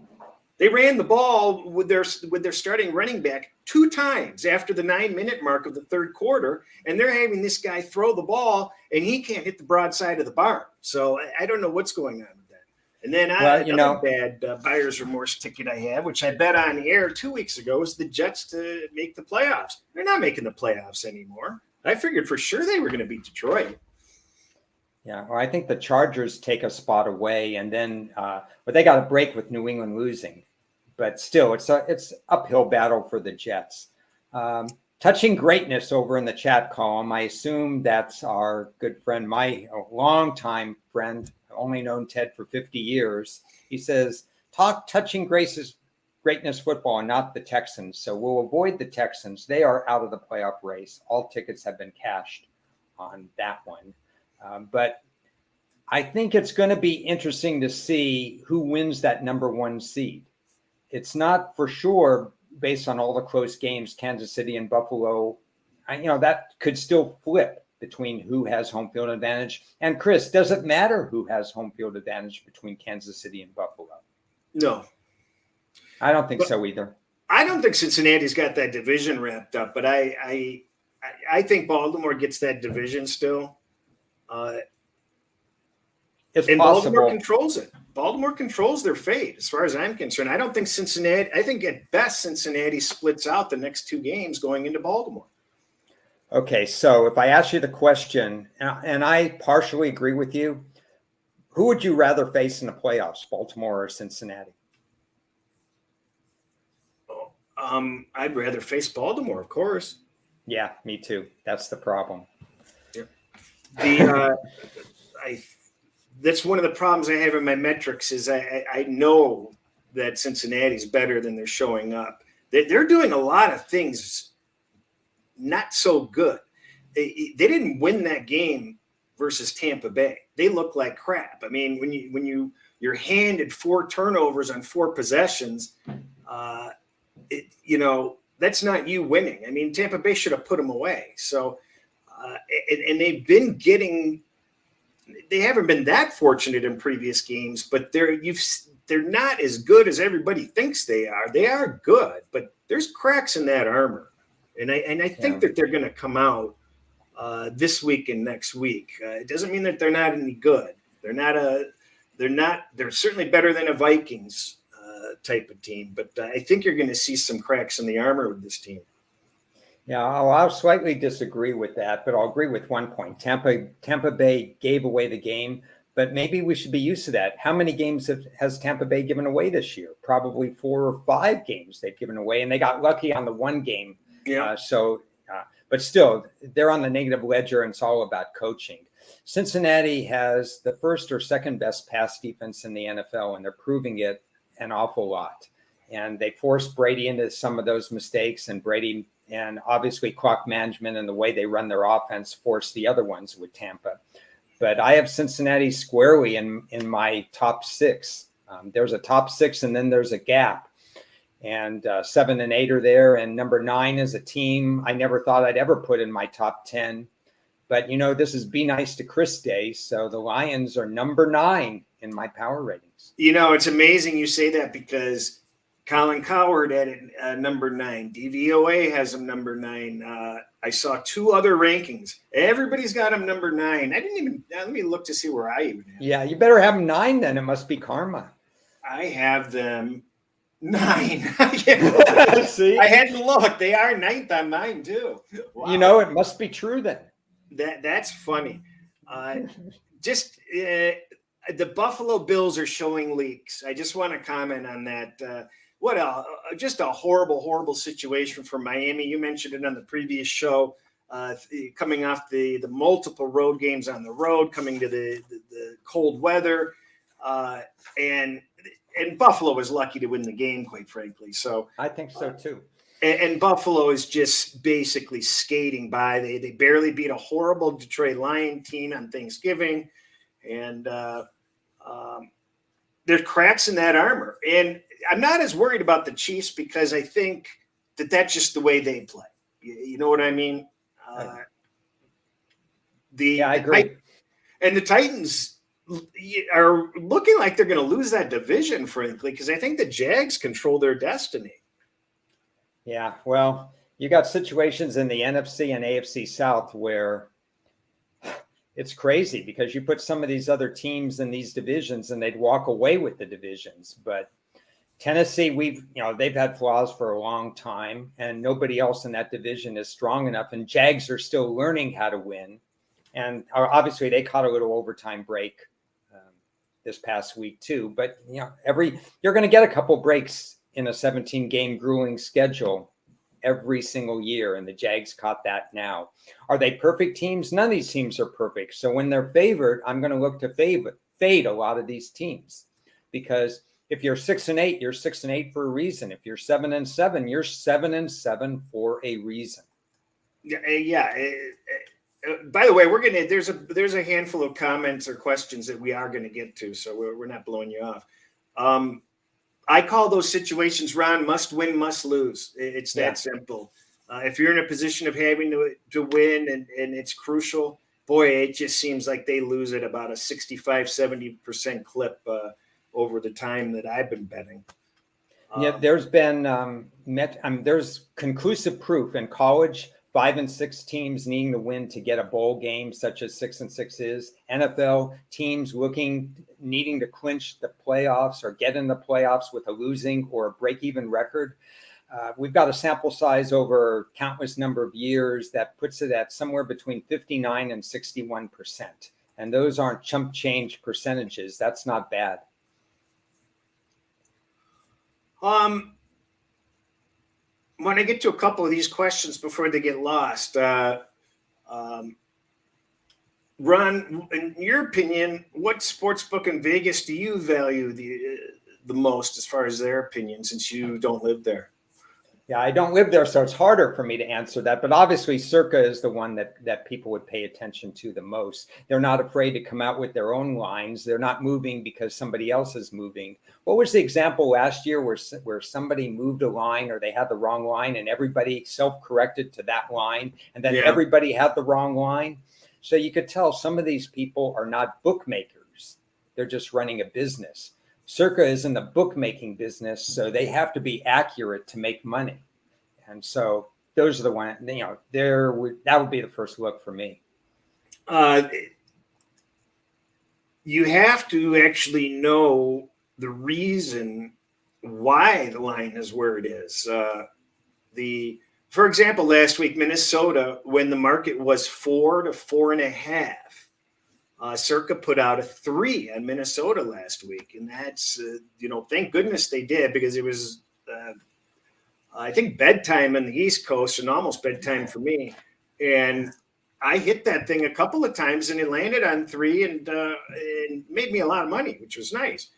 They ran the ball with their starting running back 2 times after the 9-minute mark of the third quarter, and they're having this guy throw the ball, and he can't hit the broadside of the barn. So I don't know what's going on with that. And then another bad buyer's remorse ticket I have, which I bet on the air 2 weeks ago, is the Jets to make the playoffs. They're not making the playoffs anymore. I figured for sure they were going to beat Detroit. Yeah, well, I think the Chargers take a spot away, and then but they got a break with New England losing. But still, it's uphill battle for the Jets. Touching greatness over in the chat column, I assume that's our good friend, my longtime friend, only known Ted for 50 years. He says, talk touching greatness football and not the Texans. So we'll avoid the Texans. They are out of the playoff race. All tickets have been cashed on that one. But I think it's going to be interesting to see who wins that number 1 seed. It's not for sure based on all the close games, Kansas City and Buffalo. That could still flip between who has home field advantage. And Cris, does it matter who has home field advantage between Kansas City and Buffalo? No. I don't think so either. I don't think Cincinnati's got that division wrapped up, but I think Baltimore gets that division still. It's and possible. Baltimore controls it. Baltimore controls their fate, as far as I'm concerned. I don't think Cincinnati. I think at best Cincinnati splits out the next 2 games going into Baltimore. Okay, so if I ask you the question, and I partially agree with you, who would you rather face in the playoffs, Baltimore or Cincinnati? I'd rather face Baltimore, of course. Yeah, me too. That's the problem. Yeah. That's one of the problems I have in my metrics is I know that Cincinnati's better than they're showing up. They're doing a lot of things not so good. They didn't win that game versus Tampa Bay. They look like crap. I mean, when you're handed 4 turnovers on 4 possessions, that's not you winning. I mean, Tampa Bay should have put them away. So, and they've been getting. They haven't been that fortunate in previous games, but they're not as good as everybody thinks they are. They are good, but there's cracks in that armor, and I think that they're going to come out this week and next week. It doesn't mean that they're not any good. They're certainly better than a Vikings type of team, but I think you're going to see some cracks in the armor with this team. Yeah, I'll slightly disagree with that, but I'll agree with one point. Tampa Bay gave away the game, but maybe we should be used to that. How many games has Tampa Bay given away this year? Probably 4 or 5 games they've given away, and they got lucky on the 1 game. Yeah. But still, they're on the negative ledger, and it's all about coaching. Cincinnati has the first or second best pass defense in the NFL, and they're proving it an awful lot. And they forced Brady into some of those mistakes, and Brady and obviously clock management and the way they run their offense forced the other ones with Tampa. But I have Cincinnati squarely in my top 6. There's a top 6, and then there's a gap. And 7 and 8 are there. And number 9 is a team I never thought I'd ever put in my top 10. But, this is Be Nice to Cris Day. So the Lions are number 9 in my power ratings. It's amazing you say that because Colin Cowherd at number 9. DVOA has him number 9. I saw 2 other rankings. Everybody's got him number 9. Let me look to see where I even have. Yeah, you better have 9 then. It must be karma. I have them 9. See? I hadn't looked. They are 9th on mine too. Wow. It must be true then. That's funny. The Buffalo Bills are showing leaks. I just want to comment on that. Just a horrible situation for Miami. You mentioned it on the previous show, coming off the multiple road games on the road, coming to the cold weather. And and Buffalo was lucky to win the game, quite frankly. So I think so too. And Buffalo is just basically skating by. They barely beat a horrible Detroit Lion team on Thanksgiving, and there's cracks in that armor. And I'm not as worried about the Chiefs because I think that's just the way they play. You know what I mean? I agree. And the Titans are looking like they're going to lose that division, frankly, because I think the Jags control their destiny. Yeah, well, you got situations in the NFC and AFC South where it's crazy because you put some of these other teams in these divisions and they'd walk away with the divisions. But Tennessee, they've had flaws for a long time and nobody else in that division is strong enough. And Jags are still learning how to win. And obviously they caught a little overtime break this past week too. But, you're going to get a couple breaks in a 17-game grueling schedule every single year, and the Jags caught that now. Are they perfect teams? None of these teams are perfect. So when they're favored, I'm going to look to fade a lot of these teams, because if you're 6-8, you're 6-8 for a reason. If you're 7-7, you're 7-7 for a reason. Yeah. By the way, there's a handful of comments or questions that we are going to get to, so we're not blowing you off. I call those situations, Ron, must win, must lose. It's that simple. If you're in a position of having to win and it's crucial, boy, it just seems like they lose at about a 65-70% clip over the time that I've been betting. There's been there's conclusive proof in college. 5 and 6 teams needing to win to get a bowl game, such as 6 and 6 is. NFL teams needing to clinch the playoffs or get in the playoffs with a losing or a break-even record. We've got a sample size over countless number of years that puts it at somewhere between 59 and 61%. And those aren't chump change percentages. That's not bad. When I get to a couple of these questions before they get lost, Ron, in your opinion, what sportsbook in Vegas do you value the most as far as their opinion, since you don't live there? Yeah, I don't live there, so it's harder for me to answer that. But obviously, Circa is the one that people would pay attention to the most. They're not afraid to come out with their own lines. They're not moving because somebody else is moving. What was the example last year where somebody moved a line or they had the wrong line and everybody self-corrected to that line and then everybody had the wrong line? So you could tell some of these people are not bookmakers. They're just running a business. Circa is in the bookmaking business, so they have to be accurate to make money. And so those are the ones, that would be the first look for me. You have to actually know the reason why the line is where it is. For example, last week, Minnesota, when the market was 4 to 4.5, Circa put out a 3 on Minnesota last week. And that's, thank goodness they did, because it was, I think, bedtime on the East Coast and almost bedtime for me. And I hit that thing a couple of times and it landed on 3 and made me a lot of money, which was nice.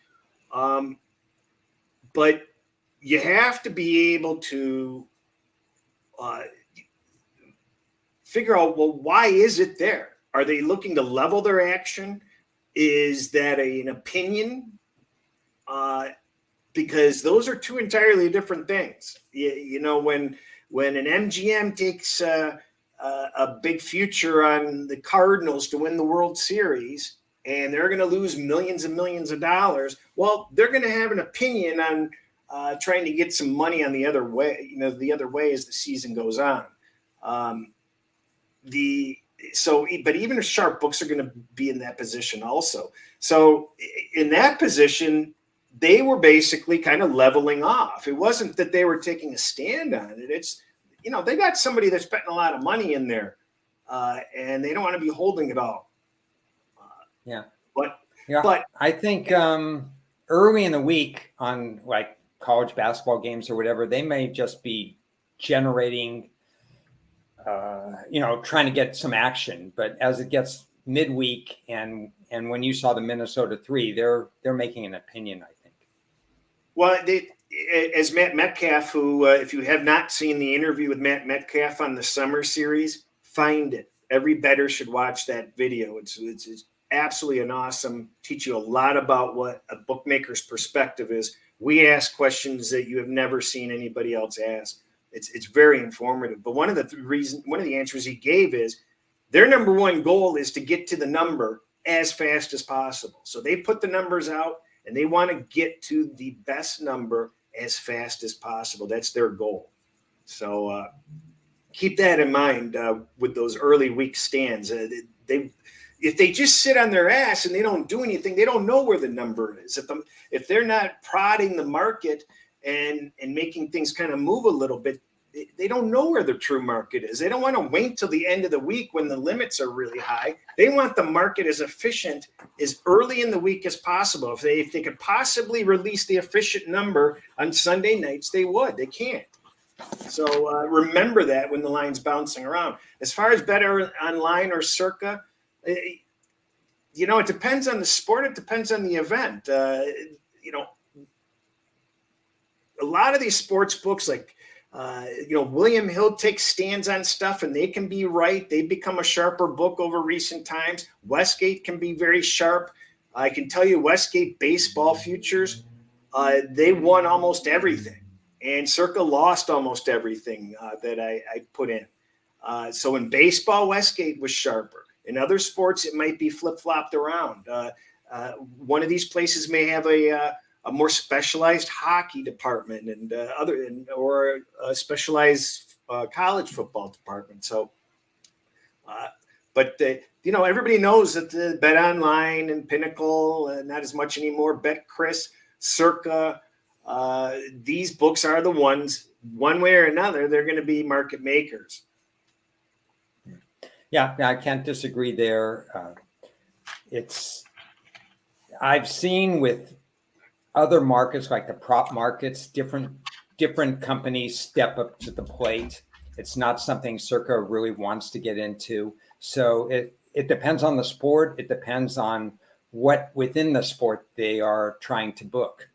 But you have to be able to figure out, well, why is it there? Are they looking to level their action? Is that an opinion? Because those are two entirely different things. When an MGM takes a big future on the Cardinals to win the World Series and they're going to lose millions and millions of dollars, well, they're going to have an opinion on trying to get some money on the other way, the other way as the season goes on. But even the sharp books are going to be in that position also. So in that position, they were basically kind of leveling off. It wasn't that they were taking a stand on it. It's, they got somebody that's betting a lot of money in there, and they don't want to be holding it all. But I think early in the week on like college basketball games or whatever, they may just be generating trying to get some action. But as it gets midweek and when you saw the Minnesota 3, they're making an opinion, I think. Well, as Matt Metcalf, who, if you have not seen the interview with Matt Metcalf on the summer series, find it. Every bettor should watch that video. It's absolutely an awesome, teach you a lot about what a bookmaker's perspective is. We ask questions that you have never seen anybody else ask. It's very informative. But one of the answers he gave is their number one goal is to get to the number as fast as possible. So they put the numbers out and they want to get to the best number as fast as possible. That's their goal. So keep that in mind with those early week stands. If they just sit on their ass and they don't do anything, they don't know where the number is. If they're not prodding the market and making things kind of move a little bit, they don't know where the true market is. They don't want to wait till the end of the week when the limits are really high. They want the market as efficient as early in the week as possible. If they could possibly release the efficient number on Sunday nights, they would. They can't. So remember that when the line's bouncing around. As far as better online or circa, it depends on the sport. It depends on the event. A lot of these sports books, like William Hill takes stands on stuff and they can be right. They become a sharper book over recent times. Westgate can be very sharp. I can tell you Westgate baseball futures, they won almost everything. And Circa lost almost everything that I put in. So in baseball, Westgate was sharper. In other sports, it might be flip-flopped around. One of these places may have a more specialized hockey department or a specialized college football department. So, everybody knows that the Bet Online and Pinnacle, not as much anymore. Bet Cris, Circa, these books are the ones. One way or another, they're going to be market makers. Yeah, I can't disagree there. I've seen with other markets like the prop markets, different companies step up to the plate. It's not something Circa really wants to get into. So it depends on the sport. It depends on what within the sport they are trying to book.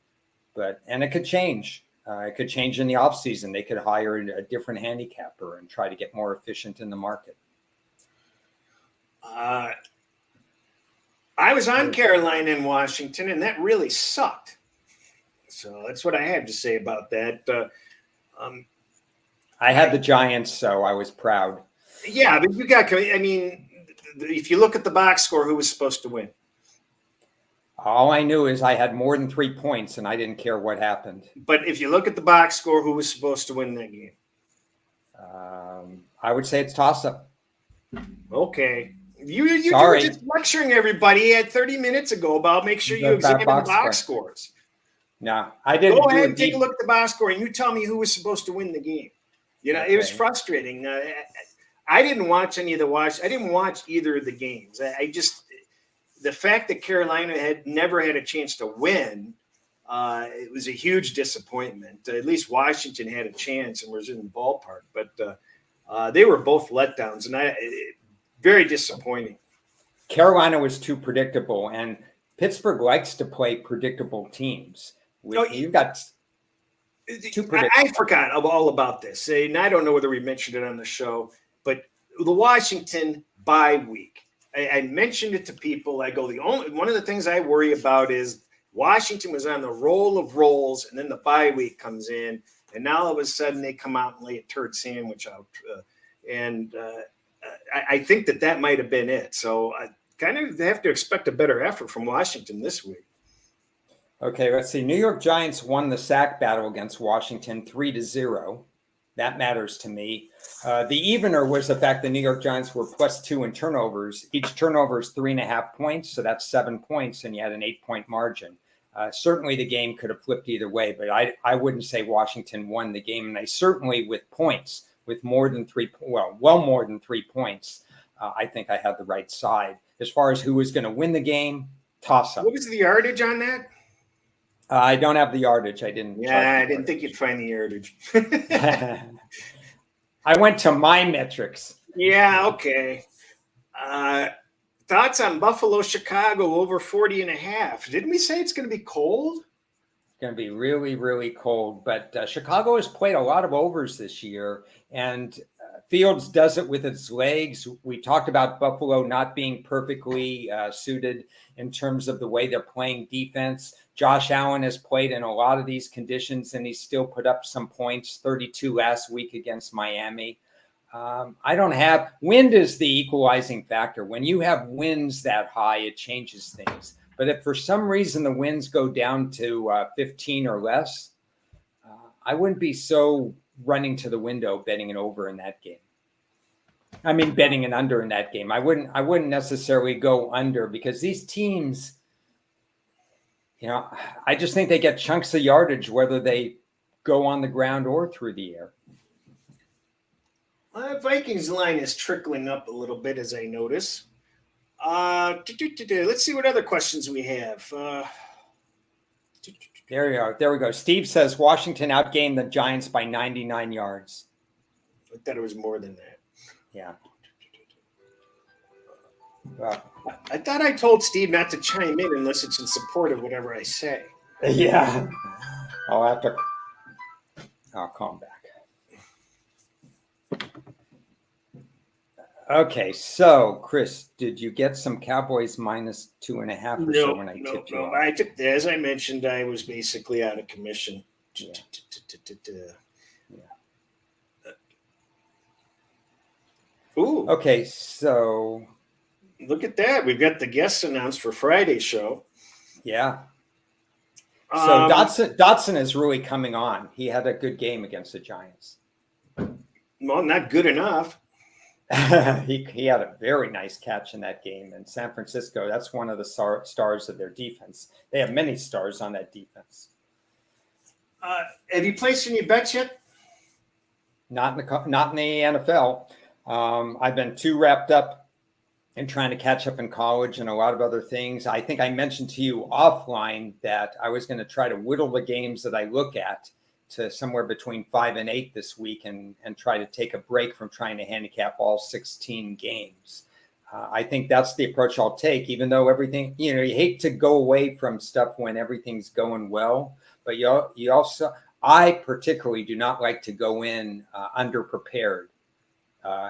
And it could change. It could change in the off season. They could hire a different handicapper and try to get more efficient in the market. I was on Carolina and Washington, and that really sucked. So that's what I have to say about that. I had the Giants, so I was proud. Yeah, but if you look at the box score, who was supposed to win? All I knew is I had more than 3 points, and I didn't care what happened. But if you look at the box score, who was supposed to win that game? I would say it's toss-up. Okay. You were just lecturing everybody 30 minutes ago about make sure you examine the box scores. No, I didn't. Go ahead and take a look at the box score, and you tell me who was supposed to win the game. Okay. It was frustrating. I didn't watch any of the I didn't watch either of the games. The fact that Carolina had never had a chance to win, it was a huge disappointment. At least Washington had a chance and was in the ballpark, but they were both letdowns, and very disappointing. Carolina was too predictable, and Pittsburgh likes to play predictable teams. You've got too predictable. I forgot all about this, and I don't know whether we mentioned it on the show, but the Washington bye week. I mentioned it to people. I go, one of the things I worry about is Washington was on the roll of rolls, and then the bye week comes in, and now all of a sudden they come out and lay a turd sandwich out. I think that might have been it. So I kind of have to expect a better effort from Washington this week. Okay, let's see. New York Giants won the sack battle against Washington 3-0. That matters to me. The evener was the fact the New York Giants were +2 in turnovers. Each turnover is 3.5 points, so that's 7 points, and you had an 8-point margin. Certainly the game could have flipped either way, but I wouldn't say Washington won the game, and they certainly with points, with more than more than 3 points, I think I had the right side. As far as who was going to win the game, toss-up. What was the yardage on that? I don't have the yardage. I didn't. Yeah, I didn't think you'd find the yardage. I went to my metrics. Yeah, okay. Thoughts on Buffalo, Chicago over 40.5? Didn't we say it's going to be cold? going to be really, really cold. But Chicago has played a lot of overs this year, and Fields does it with its legs. We talked about Buffalo not being perfectly suited in terms of the way they're playing defense. Josh Allen has played in a lot of these conditions, and he still put up some points, 32 last week against Miami. I don't have wind is the equalizing factor. When you have winds that high, it changes things. But if for some reason the winds go down to 15 or less, I wouldn't be so running to the window betting an over in that game. I mean, betting an under in that game. I wouldn't necessarily go under because these teams, I just think they get chunks of yardage whether they go on the ground or through the air. Vikings line is trickling up a little bit as I notice. Let's see what other questions we have. There we go. There we go. Steve says Washington outgained the Giants by 99 yards. I thought it was more than that. Yeah. I thought I told Steve not to chime in unless it's in support of whatever I say. Yeah. I'll call him back. Okay, so Chris, did you get some Cowboys minus 2.5 or so when I tipped you off? I took, as I mentioned, I was basically out of commission. Yeah. Ooh. Okay, so look at that. We've got the guests announced for Friday's show. Yeah. So Dotson is really coming on. He had a good game against the Giants. Well, not good enough. he had a very nice catch in that game. And San Francisco, that's one of the stars of their defense. They have many stars on that defense. Have you placed any bets yet? Not in the NFL. I've been too wrapped up in trying to catch up in college and a lot of other things. I think I mentioned to you offline that I was going to try to whittle the games that I look at to somewhere between 5 and 8 this week and try to take a break from trying to handicap all 16 games. I think that's the approach I'll take, even though everything, you hate to go away from stuff when everything's going well, but you also, I particularly do not like to go in underprepared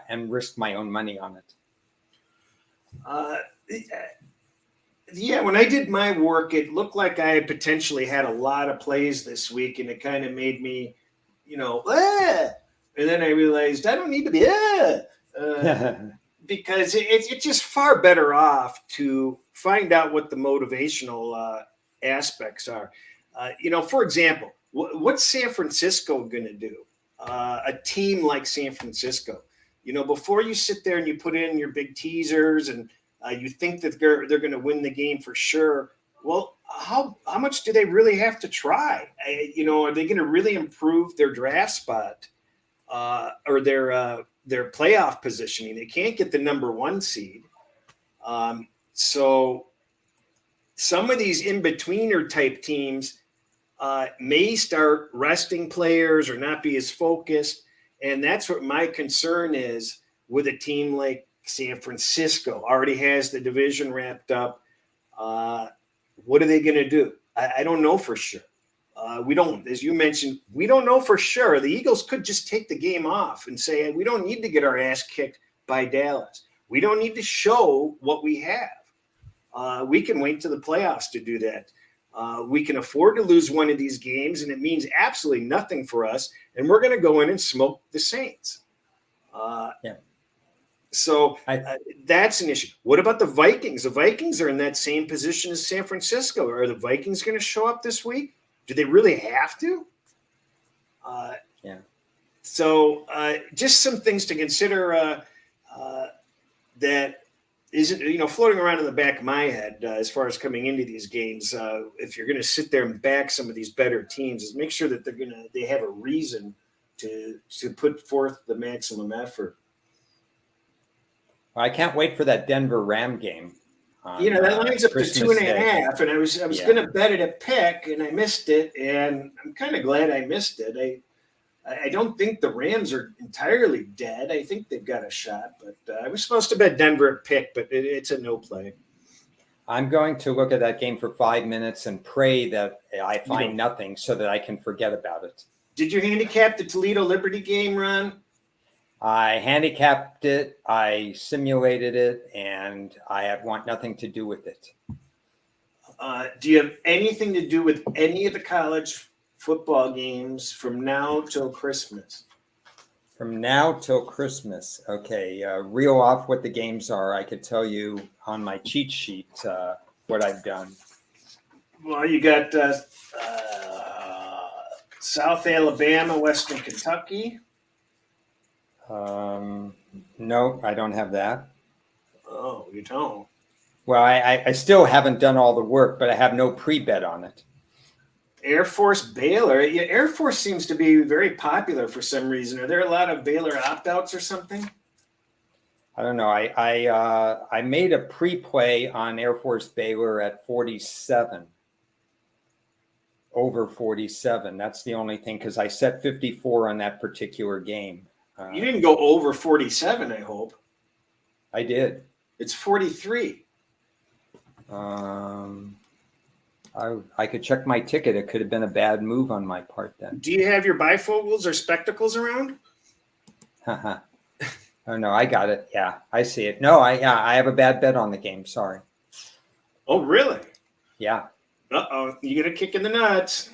and risk my own money on it. Yeah, when I did my work, it looked like I potentially had a lot of plays this week, and it kind of made me, and then I realized I don't need to be, because it's just far better off to find out what the motivational aspects are. For example, what's San Francisco going to do? A team like San Francisco, before you sit there and you put in your big teasers and you think that they're going to win the game for sure. Well, how much do they really have to try? Are they going to really improve their draft spot or their playoff positioning? They can't get the number 1 seed. So some of these in-betweener type teams may start resting players or not be as focused. And that's what my concern is with a team like San Francisco. Already has the division wrapped up. What are they going to do? I don't know for sure. We don't, as you mentioned, we don't know for sure. The Eagles could just take the game off and say, we don't need to get our ass kicked by Dallas. We don't need to show what we have. We can wait to the playoffs to do that. We can afford to lose one of these games, and it means absolutely nothing for us. And we're going to go in and smoke the Saints. So that's an issue. What about the Vikings? The Vikings are in that same position as San Francisco. Are the Vikings going to show up this week? Do they really have to? So just some things to consider that isn't, floating around in the back of my head as far as coming into these games. If you're going to sit there and back some of these better teams, is make sure that they have a reason to put forth the maximum effort. I can't wait for that Denver Ram game. That line's up to 2.5, and I was going to bet it at pick, and I missed it, and I'm kind of glad I missed it. I don't think the Rams are entirely dead. I think they've got a shot, but I was supposed to bet Denver at pick, but it's a no play. I'm going to look at that game for 5 minutes and pray that I find nothing so that I can forget about it. Did you handicap the Toledo Liberty game, Ron? I handicapped it, I simulated it, and I want nothing to do with it. Do you have anything to do with any of the college football games from now till Christmas? From now till Christmas. Okay, reel off what the games are. I could tell you on my cheat sheet what I've done. Well, you got South Alabama, Western Kentucky. No, I don't have that. Oh, you don't? Well, I still haven't done all the work, but I have no pre-bet on it. Air Force Baylor. Yeah, Air Force seems to be very popular for some reason. Are there a lot of Baylor opt-outs or something? I don't know. I made a pre-play on Air Force Baylor at 47. Over 47. That's the only thing, because I set 54 on that particular game. You didn't go over 47, I hope. I did. It's 43. I could check my ticket. It could have been a bad move on my part then. Do you have your bifocals or spectacles around? Oh no, I got it. Yeah, I see it. No, I have a bad bet on the game. Sorry. Oh, really? Yeah. Uh-oh, you get a kick in the nuts.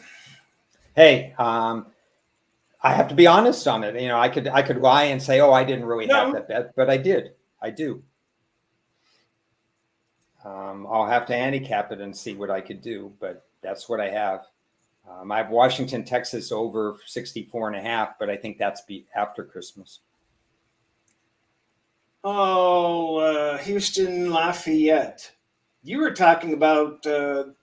Hey, I have to be honest on it. You know, I could lie and say, oh, I didn't really have that bet, but I did. I do. I'll have to handicap it and see what I could do, but that's what I have. I have Washington, Texas over 64.5, but I think that's after Christmas. Oh, Houston, Lafayette. You were talking about, a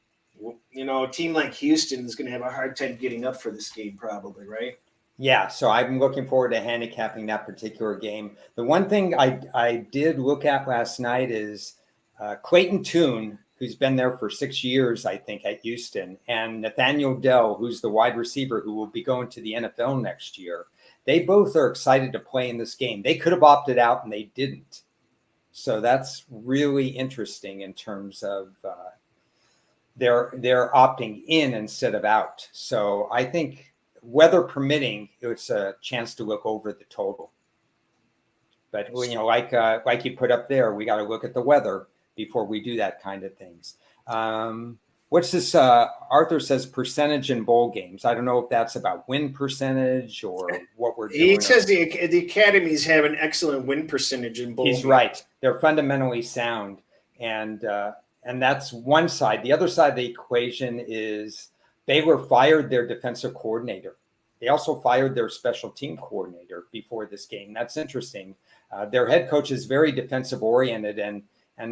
team like Houston is going to have a hard time getting up for this game probably, right? Yeah, so I'm looking forward to handicapping that particular game. The one thing I did look at last night is Clayton Tune, who's been there for 6 years, I think, at Houston, and Nathaniel Dell, who's the wide receiver who will be going to the NFL next year. They both are excited to play in this game. They could have opted out and they didn't. So that's really interesting in terms of they're opting in instead of out. So I think weather permitting, it's a chance to look over the total. But like you put up there, we got to look at the weather before we do that kind of things. What's this? Arthur says percentage in bowl games. I don't know if that's about win percentage or what we're doing. He says the academies have an excellent win percentage in bowl games. He's right. They're fundamentally sound. And that's one side. The other side of the equation is Baylor fired their defensive coordinator. They also fired their special team coordinator before this game. That's interesting. Their head coach is very defensive oriented, and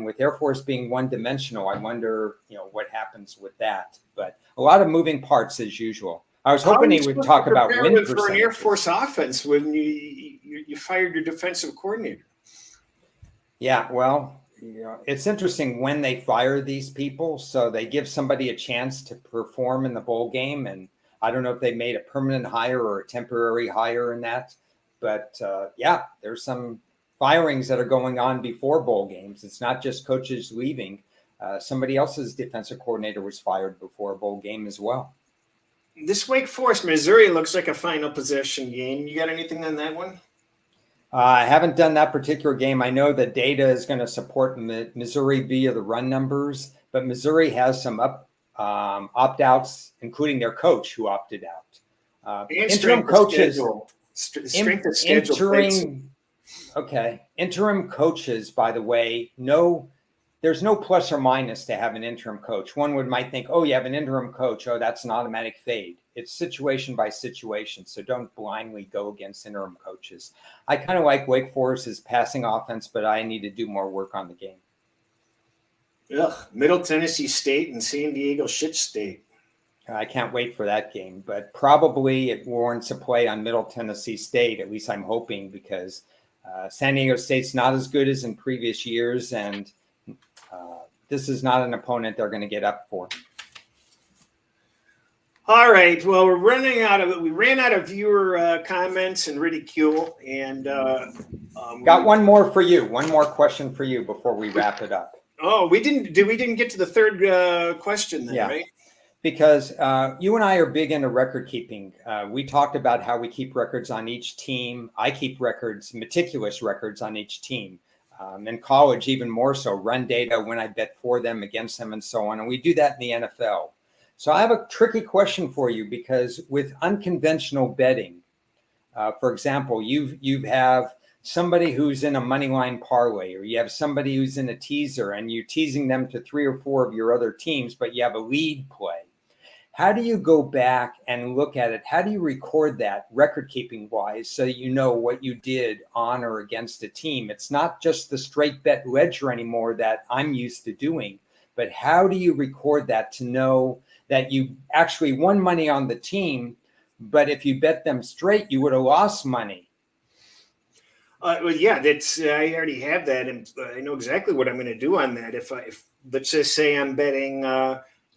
with Air Force being one-dimensional, I wonder, what happens with that. But a lot of moving parts as usual. I was hoping he would talk about win percentage for an Air Force offense when you fired your defensive coordinator. Yeah, well, it's interesting when they fire these people. So they give somebody a chance to perform in the bowl game, and I don't know if they made a permanent hire or a temporary hire in that. But there's some firings that are going on before bowl games. It's not just coaches leaving. Somebody else's defensive coordinator was fired before a bowl game as well. This Wake Forest, Missouri looks like a final possession game. You got anything on that one? I haven't done that particular game. I know the data is going to support Missouri via the run numbers, but Missouri has some opt-outs, including their coach who opted out. Interim coaches. Strength of schedule. Interim coaches, by the way, there's no plus or minus to have an interim coach. One might think, oh, you have an interim coach. Oh, that's an automatic fade. It's situation by situation. So don't blindly go against interim coaches. I kind of like Wake Forest's passing offense, but I need to do more work on the game. Middle Tennessee State and San Diego Shit State. I can't wait for that game, but probably it warrants a play on Middle Tennessee State. At least I'm hoping, because San Diego State's not as good as in previous years, and this is not an opponent they're going to get up for. All right. Well, we ran out of viewer comments and ridicule, and got one more for you. One more question for you before we wrap it up. Oh, we didn't get to the third question then, Yeah. right? Because you and I are big into record keeping. We talked about how we keep records on each team. I keep records, meticulous records on each team. In college, even more so, run data, when I bet for them, against them, and so on. And we do that in the NFL. So I have a tricky question for you, because with unconventional betting, for example, you have somebody who's in a money line parlay, or you have somebody who's in a teaser, and you're teasing them to 3 or 4 of your other teams, but you have a lead play. How do you go back and look at it? How do you record that record keeping wise, so you know what you did on or against a team? It's not just the straight bet ledger anymore that I'm used to doing, but how do you record that to know that you actually won money on the team, but if you bet them straight, you would have lost money? Well, yeah, that's I already have that, and I know exactly what I'm going to do on that. If let's just say I'm betting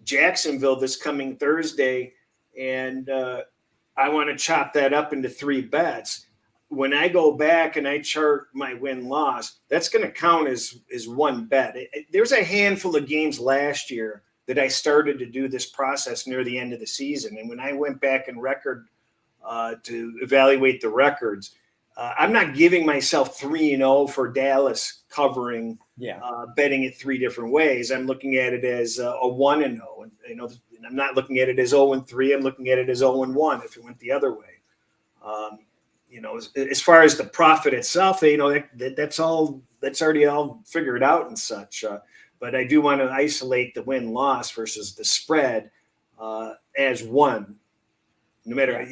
Jacksonville this coming Thursday, and I want to chop that up into 3 bets. When I go back and I chart my win loss, that's going to count as 1 bet. There's a handful of games last year that I started to do this process near the end of the season, and when I went back and to evaluate the records, I'm not giving myself 3-0 for Dallas covering, Yeah. betting it 3 different ways. I'm looking at it as a 1-0, and I'm not looking at it as 0-3. I'm looking at it as 0-1 if it went the other way. Um, as far as the profit itself, that's already all figured out and such. But I do want to isolate the win loss versus the spread as one. No matter,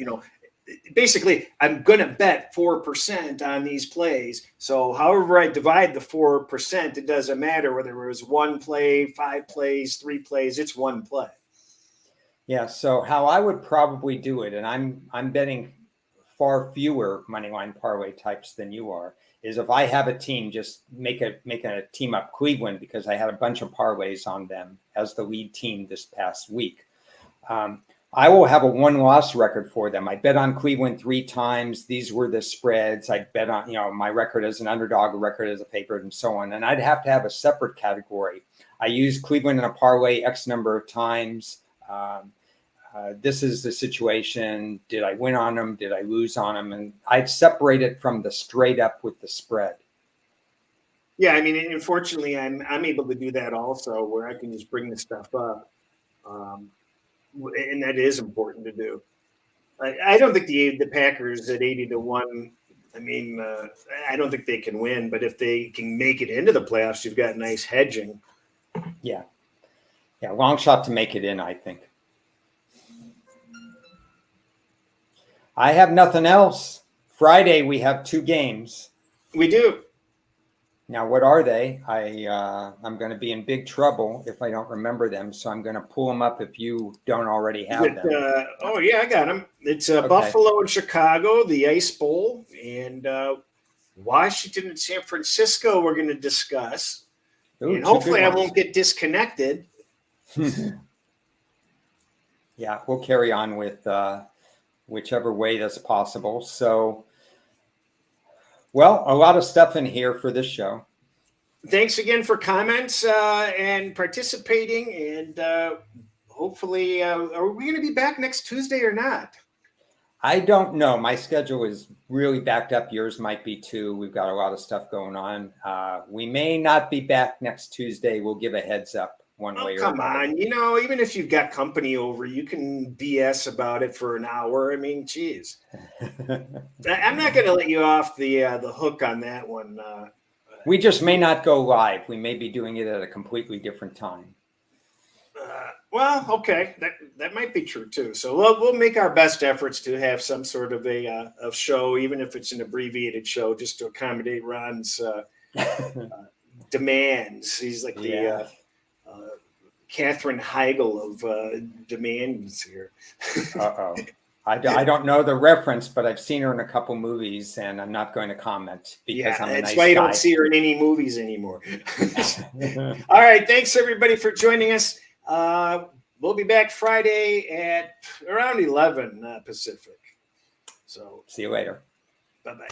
basically, I'm going to bet 4% on these plays. So however I divide the 4%, it doesn't matter whether it was 1 play, 5 plays, 3 plays. It's 1 play. Yeah. So how I would probably do it, and I'm betting far fewer money line parlay types than you are, is if I have a team, just make a team up Cleveland, because I had a bunch of parlays on them as the lead team this past week. I will have a 1-loss record for them. I bet on Cleveland 3 times. These were the spreads. I bet on, my record as an underdog, a record as a favorite, and so on. And I'd have to have a separate category. I use Cleveland in a parlay X number of times. This is the situation. Did I win on them? Did I lose on them? And I'd separate it from the straight up with the spread. Yeah, I mean, unfortunately, I'm able to do that also, where I can just bring the stuff up. And that is important to do. I don't think the Packers at 80-1. I mean, I don't think they can win, but if they can make it into the playoffs, you've got nice hedging. Yeah, long shot to make it in, I think. I have nothing else. Friday we have 2 games. We do. Now, what are they? I'm going to be in big trouble if I don't remember them, so I'm going to pull them up if you don't already have them. Oh, yeah, I got them. It's Okay. Buffalo and Chicago, the Ice Bowl, and Washington and San Francisco we're going to discuss. Ooh, and hopefully I ones. won't get disconnected. Yeah, we'll carry on with whichever way that's possible. So, well, a lot of stuff in here for this show. Thanks again for comments and participating. And hopefully, are we going to be back next Tuesday or not? I don't know. My schedule is really backed up. Yours might be too. We've got a lot of stuff going on. We may not be back next Tuesday. We'll give a heads up one way or another. Come on. Even if you've got company over, you can BS about it for an hour. I mean, geez. I'm not going to let you off the hook on that one. We just may not go live. We may be doing it at a completely different time. Well, okay, that might be true too. So we'll make our best efforts to have some sort of a show, even if it's an abbreviated show, just to accommodate Ron's demands. He's like the Katherine Heigl of demands here. Uh-oh. I don't know the reference, but I've seen her in a couple movies, and I'm not going to comment because I'm a nice guy. That's why you don't see her in any movies anymore. All right, thanks everybody for joining us. We'll be back Friday at around 11 Pacific. So see you later. Bye-bye.